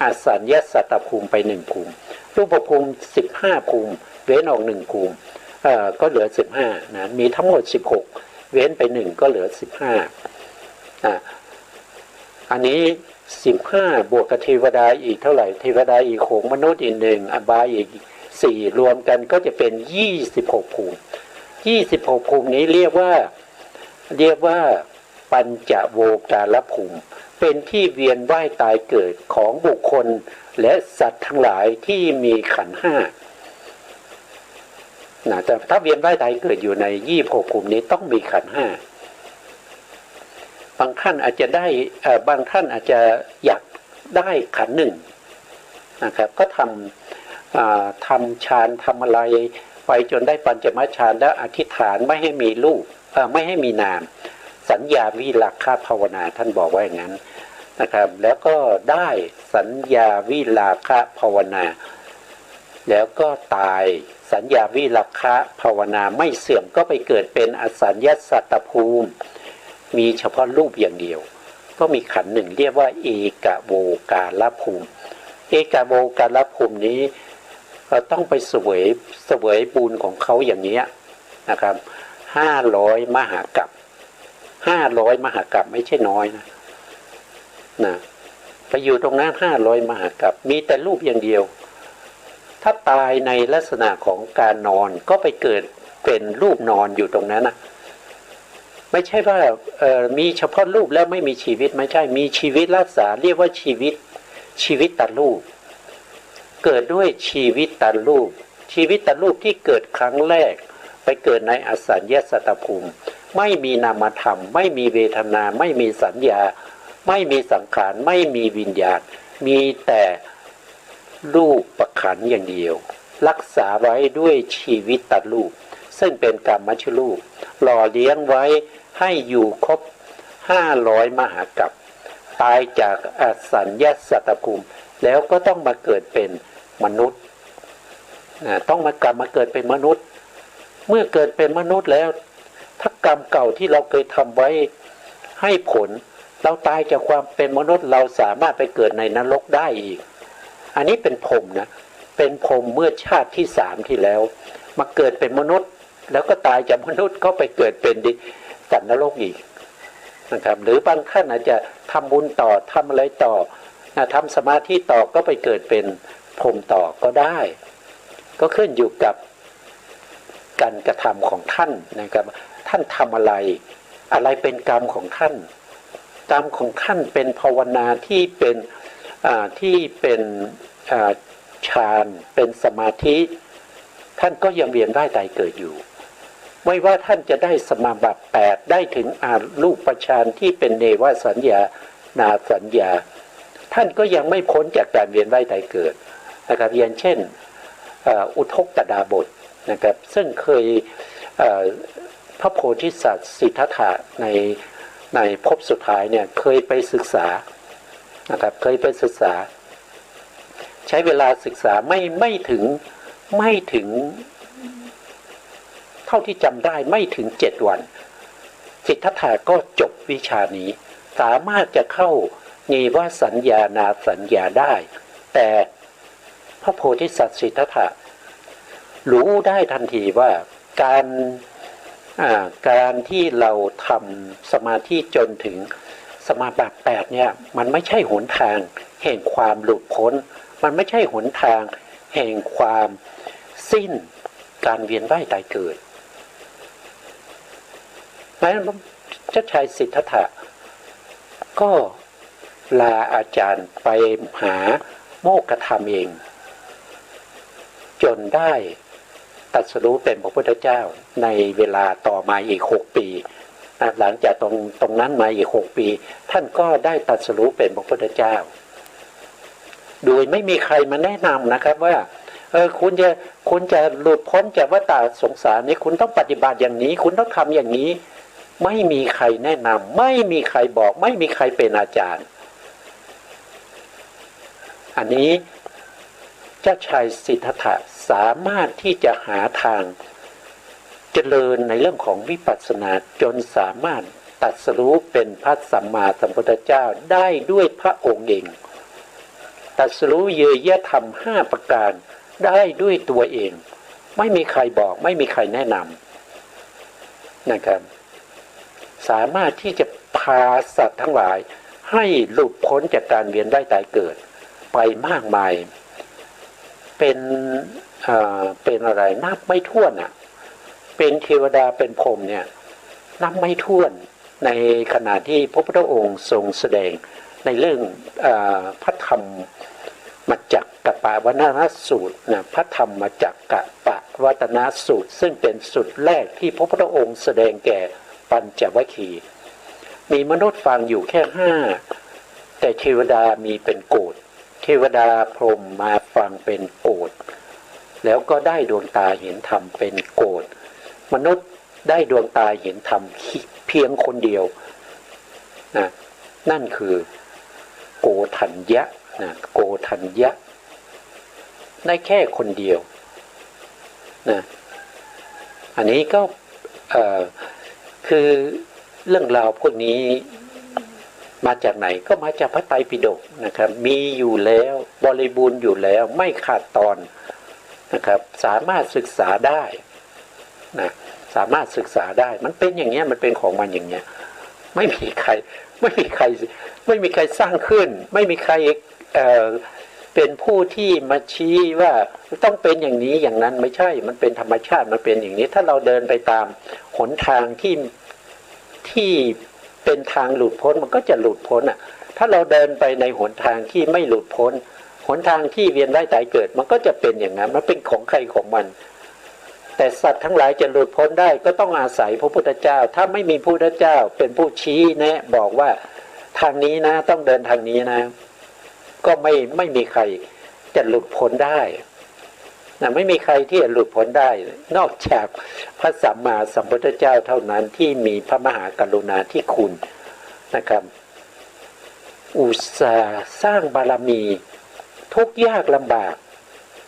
อสัญญาสัตตภูมิไป1ภูมิรูปภูมิ15ภูมิเว้นออก1ภูมิก็เหลือ15นะมีทั้งหมด16เว้นไป1ก็เหลือ15อันนี้15บวกกับเทวดาอีกเท่าไหร่เทวดาอีก6มนุษย์อีก1อบายอีก4รวมกันก็จะเป็น26ภูมิ26ภูมินี้เรียกว่าปัญจโวการภูมิเป็นที่เวียนว่ายตายเกิดของบุคคลและสัตว์ทั้งหลายที่มีขันธ์ห้าแต่ถ้าเวียนว่ายตายเกิดอยู่ใน26ภูมินี้ต้องมีขันธ์ห้าบางท่านอาจจะได้บางท่านอาจจะอยากได้ขันธ์หนึ่งนะครับก็ทำฌานทำอะไรไปจนได้ปัญจมฌานแล้วอธิษฐานไม่ให้มีรูปไม่ให้มีนามสัญญาวิราคะภาวนาท่านบอกว่าอย่างนั้นนะครับแล้วก็ได้สัญญาวิราคะภาวนาแล้วก็ตายสัญญาวิราคะภาวนาไม่เสื่อมก็ไปเกิดเป็นอสัญญาสัตตภูมิมีเฉพาะรูปอย่างเดียวก็มีขันธ์หนึ่งเรียกว่าเอกโวการภูมิเอกโวการภูมินี้เราต้องไปเสวยบุญของเขาอย่างนี้นะครับ500มหากัป500มหากัปไม่ใช่น้อยนะไปอยู่ตรงนั้น500มหากัปมีแต่รูปอย่างเดียวถ้าตายในลักษณะของการนอนก็ไปเกิดเป็นรูปนอนอยู่ตรงนั้นนะไม่ใช่ว่ามีเฉพาะรูปแล้วไม่มีชีวิตไม่ใช่มีชีวิตรักษาเรียกว่าชีวิตตัดรูปเกิดด้วยชีวิตตัดรูปที่เกิดครั้งแรกไปเกิดในอสัญญาสัตตภูมิไม่มีนามธรรมไม่มีเวทนาไม่มีสัญญาไม่มีสังขารไม่มีวิญญาณมีแต่รูปประขันอย่างเดียวรักษาไว้ด้วยชีวิตตัดรูปซึ่งเป็นกรรมชรูปหล่อเลี้ยงไว้ให้อยู่ครบ500มหากัปตายจากอสัญญาสัตตภูมิแล้วก็ต้องมาเกิดเป็นมนุษย์ต้องมากลับมาเกิดเป็นมนุษย์เมื่อเกิดเป็นมนุษย์แล้วถ้ากรรมเก่าที่เราเคยทำไว้ให้ผลเราตายจากความเป็นมนุษย์เราสามารถไปเกิดในนรกได้อีกอันนี้เป็นพรหมนะเป็นพรหมเมื่อชาติที่3ที่แล้วมาเกิดเป็นมนุษย์แล้วก็ตายจากมนุษย์ก็ไปเกิดเป็นสัตว์นรกอีกนะครับหรือบางท่านอาจจะทำบุญต่อทำอะไรต่อทำสมาธิต่อก็ไปเกิดเป็นพรหมต่อก็ได้ก็ขึ้นอยู่กับการกระทำของท่านนะครับท่านทำอะไรเป็นกรรมของท่านกรรมของท่านเป็นภาวนาที่เป็นฌานเป็นสมาธิท่านก็ยังเวียนว่ายตายเกิดอยู่ไม่ว่าท่านจะได้สมาบัติ8ได้ถึงรูปฌานที่เป็นเนวสัญญานาสัญญาท่านก็ยังไม่พ้นจากการเวียนว่ายตายเกิดนะครับอย่างเช่นอุทกดาบทนะครับซึ่งเคยพระโพธิสัตว์สิทธัตถะในภพสุดท้ายเนี่ยเคยไปศึกษานะครับเคยไปศึกษาใช้เวลาศึกษาไม่ถึงเท่าที่จำได้ไม่ถึง7 วันสิทธัตถะก็จบวิชานี้สามารถจะเข้าเนวสัญญานาสัญญาได้แต่พระโพธิสัตว์สิทธัตถะรู้ได้ทันทีว่า การที่เราทำสมาธิจนถึงสมาบัติ8เนี่ยมันไม่ใช่หนทางแห่งความหลุดพ้นมันไม่ใช่หนทางแห่งความสิ้นการเวียนว่ายตายเกิดนั้นเจ้าชายสิทธัตถะก็ลาอาจารย์ไปหาโมกขธรรมเองจนได้ตรัสรู้เป็นพระพุทธเจ้าในเวลาต่อมาอีก6 ปีหลังจากตรงนั้นมาอีก6 ปีท่านก็ได้ตรัสรู้เป็นพระพุทธเจ้าโดยไม่มีใครมาแนะนำนะครับว่าคุณจะหลุดพ้นจากวัฏสงสารนี้คุณต้องปฏิบัติอย่างนี้คุณต้องทำอย่างนี้ไม่มีใครแนะนำไม่มีใครบอกไม่มีใครเป็นอาจารย์อันนี้เจ้าชายสิทธัตถะสามารถที่จะหาทางเจริญในเรื่องของวิปัสสนาจนสามารถตรัสรู้เป็นพระสัมมาสัมพุทธเจ้าได้ด้วยพระองค์เองตรัสรู้เยยธรรม5 ประการได้ด้วยตัวเองไม่มีใครบอกไม่มีใครแนะนำนะครับสามารถที่จะพาสัตว์ทั้งหลายให้หลุดพ้นจากการเวียนว่ายตายเกิดไปมากมายเป็นอะไรนับไม่ถ้วนอ่ะเป็นเทวดาเป็นพรหมเนี่ยนับไม่ถ้วนในขณะที่พระพุทธองค์ทรงแสดงในเรื่องพระธรรมมาจักกปวัตนสูตรนะพระธรรมมาจักกปวัตนสูตรซึ่งเป็นสูตรแรกที่พระพุทธองค์แสดงแก่ปัญจวัคคีย์มีมนุษย์ฟังอยู่แค่5แต่เทวดามีเป็นโกฏเทวดาพรหมมาฟังเป็นโกฏแล้วก็ได้ดวงตาเห็นธรรมเป็นโกฏมนุษย์ได้ดวงตาเห็นธรรมเพียงคนเดียวนะนั่นคือโกฏัญญะนะโกฏัญญะได้แค่คนเดียวนะอันนี้ก็คือเรื่องราวพวกนี้มาจากไหนก็มาจากพระไตรปิฎกนะครับมีอยู่แล้วบริบูรณ์อยู่แล้วไม่ขาดตอนนะครับสามารถศึกษาได้นะสามารถศึกษาได้มันเป็นอย่างเงี้ยมันเป็นของมันอย่างเงี้ยไม่มีใครสร้างขึ้นไม่มีใครเป็นผู้ที่มาชี้ว่าต้องเป็นอย่างนี้อย่างนั้นไม่ใช่มันเป็นธรรมชาติมันเป็นอย่างนี้ถ้าเราเดินไปตามหนทางที่เป็นทางหลุดพ้นมันก็จะหลุดพ้นอ่ะถ้าเราเดินไปในหนทางที่ไม่หลุดพ้นหนทางที่เวียนว่ายตายเกิดมันก็จะเป็นอย่างนั้นมันเป็นของใครของมันแต่สัตว์ทั้งหลายจะหลุดพ้นได้ก็ต้องอาศัยพระพุทธเจ้าถ้าไม่มีพระพุทธเจ้าเป็นผู้ชี้แนะบอกว่าทางนี้นะต้องเดินทางนี้นะก็ไม่มีใครจะหลุดพ้นได้นะไม่มีใครที่จะหลุดพ้นได้นอกจากพระสัมมาสัมพุทธเจ้าเท่านั้นที่มีพระมหากรุณาธิคุณนะครับอุตส่าห์สร้างบารมีทุกข์ยากลำบาก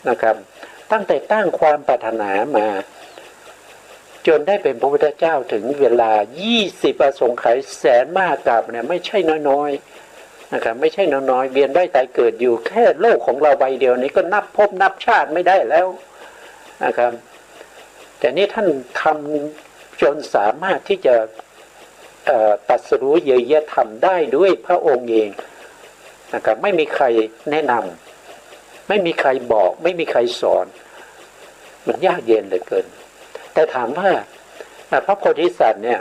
นะครับตั้งแต่ตั้งความปรารถนามาจนได้เป็นพระพุทธเจ้าถึงเวลา20 อสงไขยแสนมหากาพย์เนี่ยไม่ใช่น้อยๆนะครับไม่ใช่น้อยๆเวียนว่ายตายเกิดอยู่แค่โลกของเราใบเดียวนี้ก็นับภพนับชาติไม่ได้แล้วนะครับแต่นี่ท่านทำจนสามารถที่จะตรัสรู้เยยธรรมได้ด้วยพระองค์เองนะครับไม่มีใครแนะนำไม่มีใครบอกไม่มีใครสอนมันยากเย็นเหลือเกินแต่ถามว่าพระโพธิสัตว์เนี่ย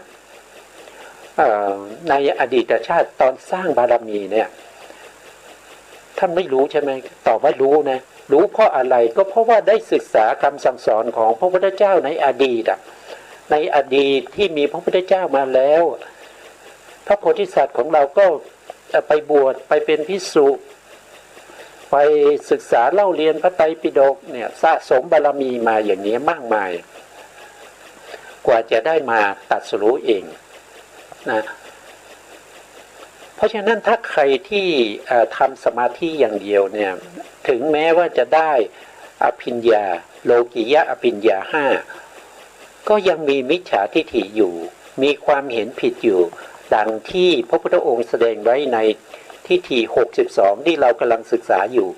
ในอดีตชาติตอนสร้างบารมีเนี่ยท่านไม่รู้ใช่ไหมตอบว่ารู้นะรู้เพราะอะไรก็เพราะว่าได้ศึกษาคำสั่งสอนของพระพุทธเจ้าในอดีตในอดีตที่มีพระพุทธเจ้ามาแล้วพระโพธิสัตว์ของเราก็ไปบวชไปเป็นภิกษุไปศึกษาเล่าเรียนพระไตรปิฎกเนี่ยสะสมบารมีมาอย่างนี้มากมายกว่าจะได้มาตรัสรู้เองนะเพราะฉะนั้นถ้าใครที่ทำสมาธิอย่างเดียวเนี่ยถึงแม้ว่าจะได้อภิญญาโลกิยะอภิญญา5ก็ยังมีมิจฉาทิฏฐิอยู่มีความเห็นผิดอยู่ดังที่พระพุทธองค์แสดงไว้ในทิฏฐิ62ที่เรากำลังศึกษาอยู่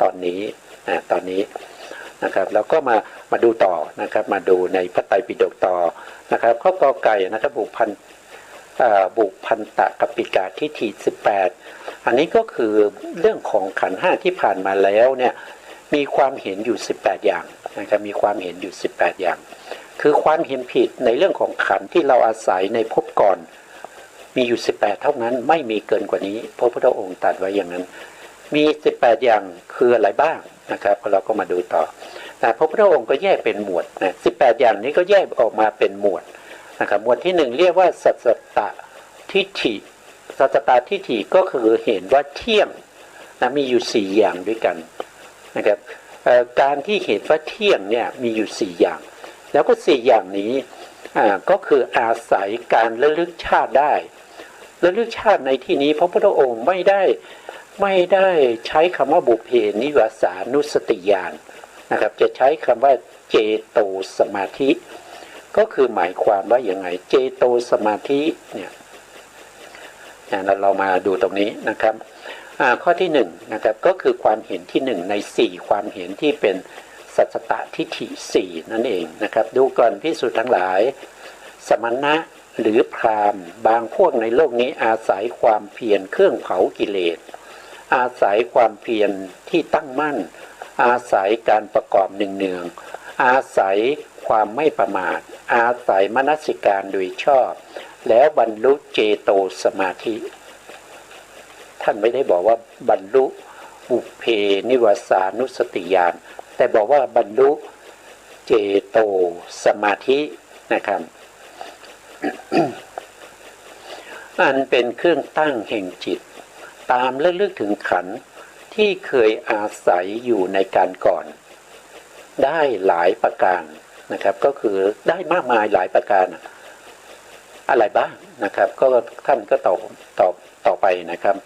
ตอนนี้นะครับแล้วก็มา มาดูต่อนะครับมาดูในพระไตรปิฎกต่อนะครับข้อกอไก่นะครับบุพันตกปิกาทิฏฐิ18อันนี้ก็คือเรื่องของขันธ์5ที่ผ่านมาแล้วเนี่ยมีความเห็นอยู่18อย่างนะครับมีความเห็นอยู่18อย่างคือความเห็นผิดในเรื่องของขันธ์ที่เราอาศัยในภพก่อนมีอยู่18เท่านั้นไม่มีเกินกว่านี้พระพุทธองค์ตรัสไว้อย่างนั้นมี18อย่างคืออะไรบ้างนะครับเราก็มาดูต่อแต่พระพุทธองค์ก็แยกเป็นหมวดนะ18อย่างนี้ก็แยกออกมาเป็นหมวดนะครับหมวดที่1เรียกว่าสัจจตทิฏฐิสัจจตทิฏฐิก็คือเห็นว่าเที่ยงนะมีอยู่4อย่างด้วยกันนะครับการที่เห็นว่าเที่ยงเนี่ยมีอยู่4อย่างแล้วก็4อย่างนี้ก็คืออาศัยการระลึกชาติได้ระลึกชาติในที่นี้พระพุทธองค์ไม่ได้ใช้คำว่าบุพเพนิวาสานุสติญาณนะครับจะใช้คำว่าเจโตสมาธิก็คือหมายความว่าอย่างไงเจโตสมาธิเนี่ยเรามาดูตรงนี้นะครับข้อที่1นะครับก็คือความเห็นที่1ใน4ความเห็นที่เป็นสัจจตทิฏฐิ4นั่นเองนะครับดูก่อนภิกษุทั้งหลายสมณะหรือพราหมณ์บางพวกในโลกนี้อาศัยความเพียรเครื่องเผากิเลสอาศัยความเพียรที่ตั้งมั่นอาศัยการประกอบเนืองๆอาศัยความไม่ประมาทอาศัยมนสิการโดยชอบแล้วบรรลุเจโตสมาธิท่านไม่ได้บอกว่าบรรลุบุพเพนิวาสานุสติญาณแต่บอกว่าบรรลุเจโตสมาธินะครับ อันเป็นเครื่องตั้งแห่งจิตตามระลึกถึงขันธ์ที่เคยอาศัยอยู่ในการก่อนได้หลายประการนะครับก็คือได้มากมายหลายประการอะไรบ้างนะครับก็ท่านก็ต่อไปนะครับ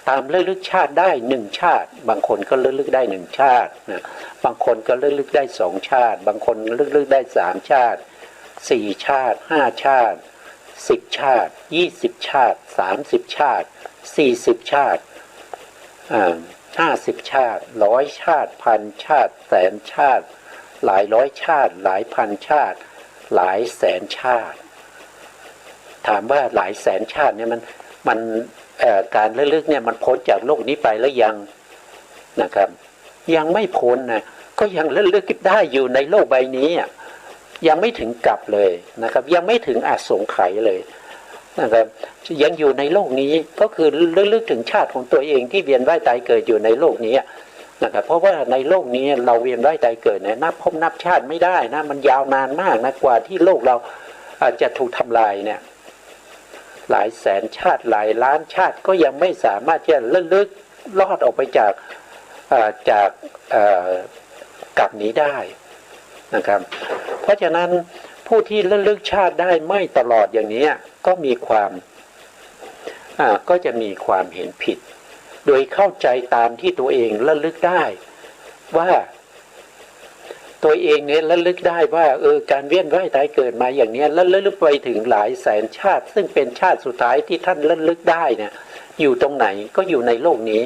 ตามระลึกชาติได้1ชาติบางคนก็ระลึกได้1ชาตินะบางคนก็ระลึกได้2ชาติบางคนระลึกได้3ชาติ4ชาติ5ชาติ10ชาติ20ชาติ30ชาติ40ชาติ50ชาติ100ชาติพันชาติแสนชาติหลายร้อยชาติหลายพันชาติหลายแสนชาติถามว่าหลายแสนชาติเนี่ยมันการระลึกเนี่ยมันพ้นจากโลกนี้ไปแล้วยังนะครับยังไม่พ้นนะก็ยังระลึกได้อยู่ในโลกใบนี้ยังไม่ถึงกลับเลยนะครับยังไม่ถึงอสงไขยเลยนะครับยังอยู่ในโลกนี้ก็คือระลึกถึงชาติของตัวเองที่เวียนว่ายตายเกิดอยู่ในโลกนี้นะครับเพราะว่าในโลกนี้เราเวียนว่ายตายเกิดเนี่ยนับพบนับชาติไม่ได้นะมันยาวนานมากนะกว่าที่โลกเราจะถูกทำลายเนี่ยหลายแสนชาติหลายล้านชาติก็ยังไม่สามารถที่จะระลึกรอดออกไปจากกลับนี้ได้นะครับเพราะฉะนั้นผู้ที่ระลึกชาติได้ไม่ตลอดอย่างนี้ก็มีความก็จะมีความเห็นผิดโดยเข้าใจตามที่ตัวเองระลึกได้ว่าตัวเองเนี่ยระลึกได้ว่าการเวียนว่ายตายเกิดมาอย่างนี้แล้วระลึกไปถึงหลายแสนชาติซึ่งเป็นชาติสุดท้ายที่ท่านระลึกได้เนี่ยอยู่ตรงไหนก็อยู่ในโลกนี้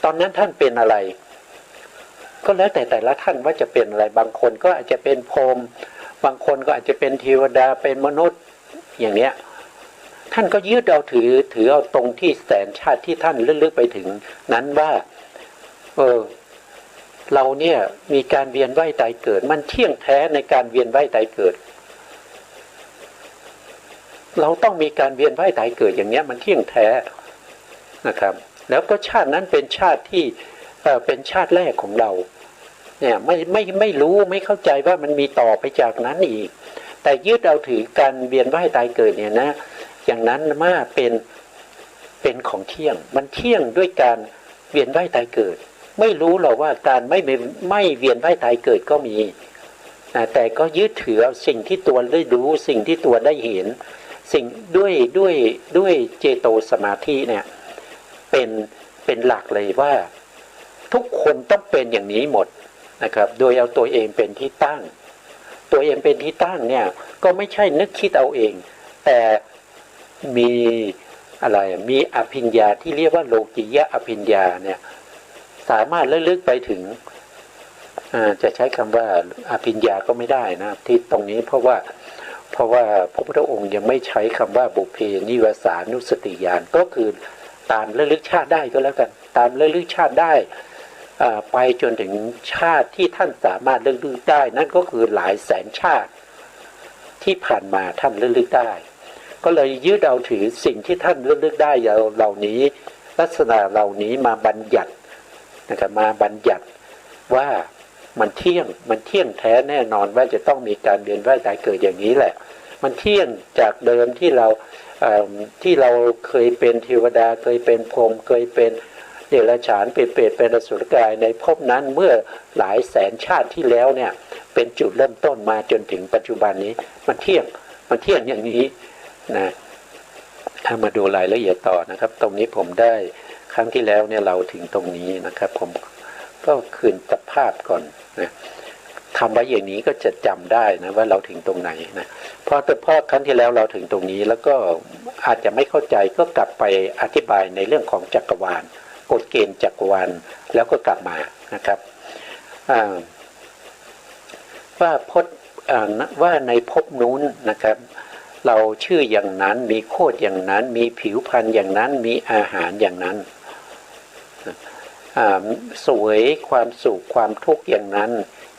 ตอนนั้นท่านเป็นอะไรก็แล้วแต่ละท่านว่าจะเป็นอะไรบางคนก็อาจจะเป็นพรหมบางคนก็อาจจะเป็นเทวดาเป็นมนุษย์อย่างเนี้ยท่านก็ยึดเอาถือเอาตรงที่แสนชาติที่ท่านระลึกไปถึงนั้นว่าเราเนี่ยมีการเวียนว่ายตายเกิดมันเที่ยงแท้ในการเวียนว่ายตายเกิดเราต้องมีการเวียนว่ายตายเกิดอย่างเนี้ยมันเที่ยงแท้นะครับแล้วก็ชาตินั้นเป็นชาติที่เป็นชาติแรกของเราเนี่ยไม่รู้ไม่เข้าใจว่ามันมีต่อไปจากนั้นอีกแต่ยึดเอาถือการเวียนว่ายตายเกิดเนี่ยนะอย่างนั้นมาเป็นของเที่ยงมันเที่ยงด้วยการเวียนว่ายตายเกิดไม่รู้หรอกว่าการไม่เวียนว่ายตายเกิดก็มีแต่ก็ยึดถือเอาสิ่งที่ตัวได้รู้สิ่งที่ตัวได้เห็นสิ่งด้วยเจโตสมาธิเนี่ยเป็นหลักเลยว่าทุกคนต้องเป็นอย่างนี้หมดนะครับโดยเอาตัวเองเป็นที่ตั้งตัวเองเป็นที่ตั้งเนี่ยก็ไม่ใช่นึกคิดเอาเองแต่มีอะไรมีอภิญญาที่เรียกว่าโลกิยะอภิญญาเนี่ยสามารถระลึกไปถึง จะใช้คำว่าอภิญญาก็ไม่ได้นะที่ตรงนี้เพราะว่าพระพุทธองค์ยังไม่ใช้คำว่าบุพเพนิวสานุสติญาณก็คือตามระลึกชาติได้ก็แล้วกันตามระลึกชาติได้ไปจนถึงชาติที่ท่านสามารถระลึกได้นั่นก็คือหลายแสนชาติที่ผ่านมาท่านระลึกได้ก็เลยยึดเอาถือสิ่งที่ท่านระลึกได้เหล่านี้ลักษณะเหล่านี้มาบัญญัตินะครับมาบัญญัติว่ามันเที่ยงแท้แน่นอนว่าจะต้องมีการเวียนว่ายตายเกิดอย่างนี้แหละมันเที่ยงจากเดิมที่เราเคยเป็นเทวดาเคยเป็นพรหมเคยเป็นเดรัจฉานเป็นเปรตเป็นอสุรกายในภพนั้นเมื่อหลายแสนชาติที่แล้วเนี่ยเป็นจุดเริ่มต้นมาจนถึงปัจจุบันนี้มันเที่ยงอย่างนี้นะมาดูรายละเอียดต่อนะครับตรงนี้ผมได้ครั้งที่แล้วเนี่ยเราถึงตรงนี้นะครับผมก็คืนตัดภาพก่อนนะทำไว้อย่างนี้ก็จะจำได้นะว่าเราถึงตรงไหนนะพอครั้งที่แล้วเราถึงตรงนี้แล้วก็อาจจะไม่เข้าใจก็กลับไปอธิบายในเรื่องของจักรวาลกฎเกณฑ์จักรวาลแล้วก็กลับมานะครับว่าในภพนู้นนะครับเราชื่ออย่างนั้นมีโคตรอย่างนั้นมีผิวพรรณอย่างนั้นมีอาหารอย่างนั้นสวยความสุขความทุกข์อย่างนั้น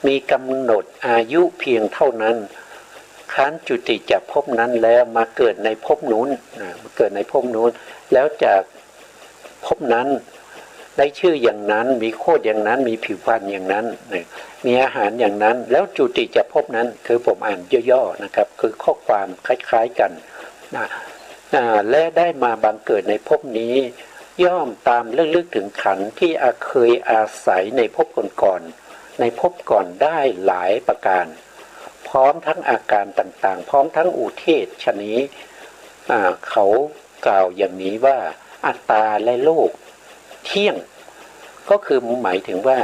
มีกำหนดอายุเพียงเท่านั้นค้านจุติจากภพนั้นแล้วมาเกิดในภพนู้นมาเกิดในภพนู้นแล้วจากภพนั้นได้ชื่ออย่างนั้นมีโคตรอย่างนั้นมีผิวพรรณอย่างนั้นมีอาหารอย่างนั้นแล้วจุติจากภพนั้นคือผมอ่านย่อๆนะครับคือข้อความคล้ายๆกันและได้มาบังเกิดในภพนี้ย่อมตามระลึกถึงขันธ์ที่เคยอาศัยในภพก่อนๆในภพก่อนได้หลายประการพร้อมทั้งอาการต่างๆพร้อมทั้งอุเทศชนี้เขากล่าวอย่างนี้ว่าอัตตาและโลกเที่ยงก็คือหมายถึงว่า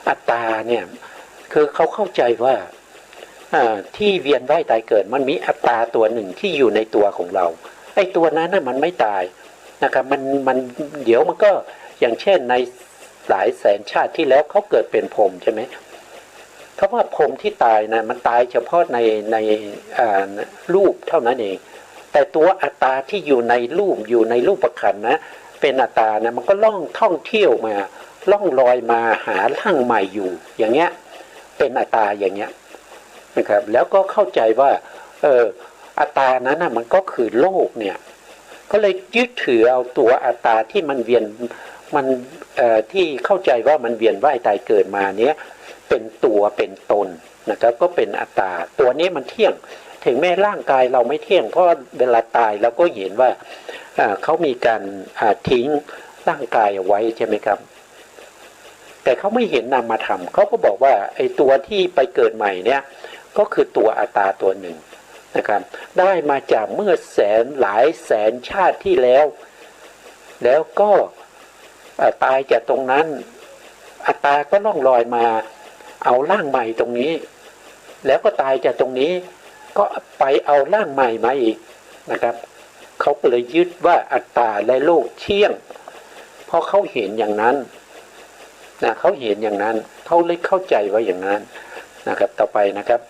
อัตตาเนี่ยคือเขาเข้าใจว่าที่เวียนว่ายตายเกิดมันมีอัตตาตัวหนึ่งที่อยู่ในตัวของเราไอ้ตัวนั้นน่ะมันไม่ตายนะครับมันเดี๋ยวมันก็อย่างเช่นในหลายแสนชาติที่แล้วเขาเกิดเป็นพรหมใช่ไหมเพราะว่าพรหมที่ตายนะมันตายเฉพาะในรูปเท่านั้นเองแต่ตัวอัตตาที่อยู่ในรูปขันธ์นะเป็นอัตตานะมันก็ล่องท่องเที่ยวมาล่องลอยมาหาร่างใหม่อยู่อย่างเงี้ยเป็นอัตตาอย่างเงี้ยนะครับแล้วก็เข้าใจว่าอัตตานั้นนะมันก็คือโลกเนี่ยก็เลยยึดถือเอาตัวอัตตาที่มันเวียนมันที่เข้าใจว่ามันเวียนว่ายตายเกิดมาเนี้ยเป็นตัวเป็นตนนะครับก็เป็นอัตตาตัวนี้มันเที่ยงถึงแม้ร่างกายเราไม่เที่ยงเพราะเวลาตายเราก็เห็นว่าเขามีการทิ้งร่างกายเอาไว้ใช่ไหมครับแต่เขาไม่เห็นนามธรรมเขาก็บอกว่าไอ้ตัวที่ไปเกิดใหม่เนี่ยก็คือตัวอัตตาตัวหนึ่งนะครับได้มาจากเมื่อหลายแสนชาติที่แล้วก็ตายจากตรงนั้นอัตตาก็ล่องลอยมาเอาร่างใหม่ตรงนี้แล้วก็ตายจากตรงนี้ก็ไปเอาร่างใหม่มาอีกนะครับเขาก็เลยยึดว่าอัตตาและโลกเที่ยงเพราะเขาเห็นอย่างนั้นนะเขาเห็นอย่างนั้นเขาเลยเข้าใจว่าอย่างนั้นนะครับต่อไปนะครับ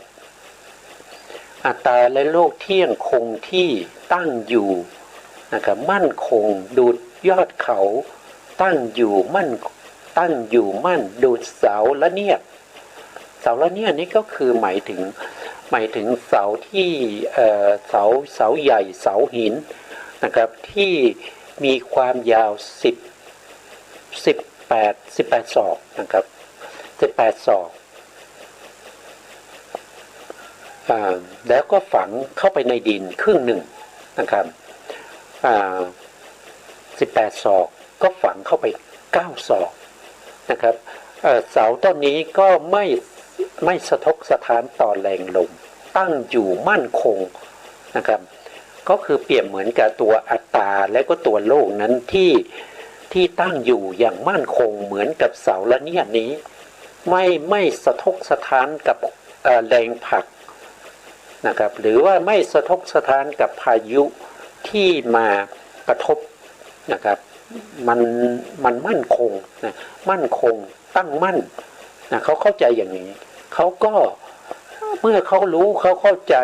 อัตตาและโลกเที่ยงคงที่ตั้งอยู่นะครับมั่นคงดูดยอดเขาตั้งอยู่มั่นดูดเสาละเนียดเสาละเนียดนี่ก็คือหมายถึงเสาที่เสาใหญ่เสาหินนะครับที่มีความยาว18ศอกนะครับ18ศอกแล้วก็ฝังเข้าไปในดินครึ่งหนึ่งนะครับ18ศอกก็ฝังเข้าไป9ศอกนะครับเสาต้นนี้ก็ไม่สะทกสะท้านต่อแรงลมตั้งอยู่มั่นคงนะครับก็คือเปรียบเหมือนกับตัวอัตตาและก็ตัวโลกนั้นที่ตั้งอยู่อย่างมั่นคงเหมือนกับเสาละเนียดนี้ไม่สะทกสะท้านกับแรงผลักนะครับหรือว่าไม่สะทกสะท้านกับพายุที่มากระทบนะครับมันมั่นคงนะมั่นคงตั้งมั่น นะเขาเข้าใจอย่างนี้เขาก็เมื่อเขารู้เขาเข้าใจ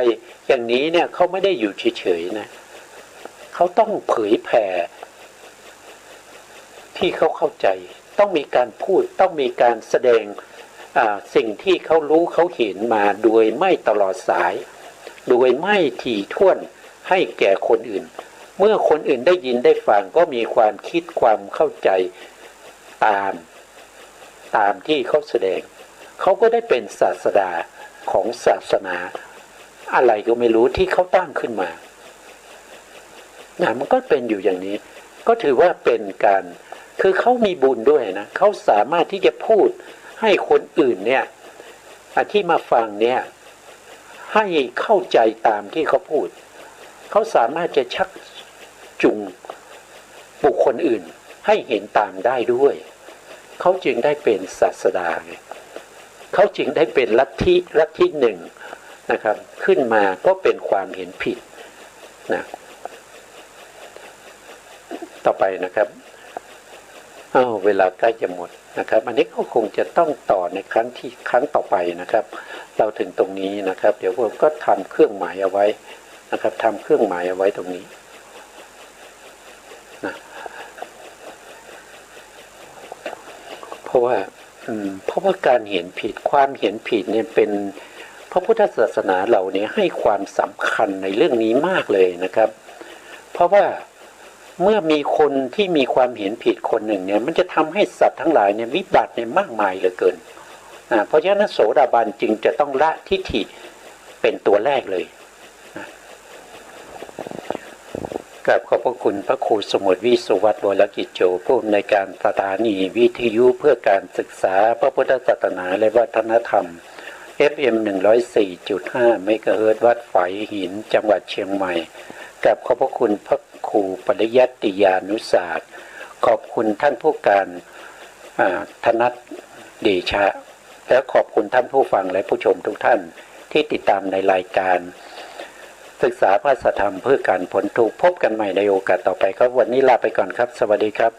อย่างนี้เนี่ยเขาไม่ได้อยู่เฉยๆนะเขาต้องเผยแผ่ที่เขาเข้าใจต้องมีการพูดต้องมีการแสดงสิ่งที่เขารู้เขาเห็นมาโดยไม่ตลอดสายโดยไม่ถี่ถ้วนให้แก่คนอื่นเมื่อคนอื่นได้ยินได้ฟังก็มีความคิดความเข้าใจตามที่เขาแสดงเขาก็ได้เป็นศาสดาของศาสนาอะไรก็ไม่รู้ที่เขาตั้งขึ้นมามันก็เป็นอยู่อย่างนี้ก็ถือว่าเป็นการคือเขามีบุญด้วยนะเขาสามารถที่จะพูดให้คนอื่นเนี่ยที่มาฟังเนี่ยให้เข้าใจตามที่เขาพูดเขาสามารถจะชักจูงบุคคลอื่นให้เห็นตามได้ด้วยเขาจึงได้เป็นศาสดาไงเขาจึงได้เป็นลัทธิหนึ่งนะครับขึ้นมาก็เป็นความเห็นผิดนะต่อไปนะครับเวลาใกล้จะหมดนะครับอันนี้ก็คงจะต้องต่อในครั้งต่อไปนะครับเราถึงตรงนี้นะครับเดี๋ยวผมก็ทำเครื่องหมายเอาไว้นะครับทำเครื่องหมายเอาไว้ตรงนี้นะเพราะว่าการเห็นผิดความเห็นผิดเนี่ยเป็นพระพุทธศาสนาเราเนี่ยให้ความสำคัญในเรื่องนี้มากเลยนะครับเพราะว่าเมื่อมีคนที่มีความเห็นผิดคนหนึ่งเนี่ยมันจะทำให้สัตว์ทั้งหลายเนี่ยวิบัติเนี่ยมากมายเหลือเกินเพราะฉะนั้นโสดาบันจึงจะต้องละทิฏฐิเป็นตัวแรกเลยกับขอบพระคุณพระครูสมุทรวิสุวัฒน์วรกิจโจผู้อำนวยการสถานีวิทยุเพื่อการศึกษาพระพุทธศาสนาและวัฒนธรรม FM 104.5 เมกะเฮิรตซ์วัดฝายหินจังหวัดเชียงใหม่กับขอบพระคุณพระครูปริยัติยานุศาสตร์ขอบคุณท่านผู้การธนัทเดชะและขอบคุณท่านผู้ฟังและผู้ชมทุกท่านที่ติดตามในรายการศึกษาพระธรรมเพื่อการพ้นทุกข์พบกันใหม่ในโอกาสต่อไปครับวันนี้ลาไปก่อนครับสวัสดีครับ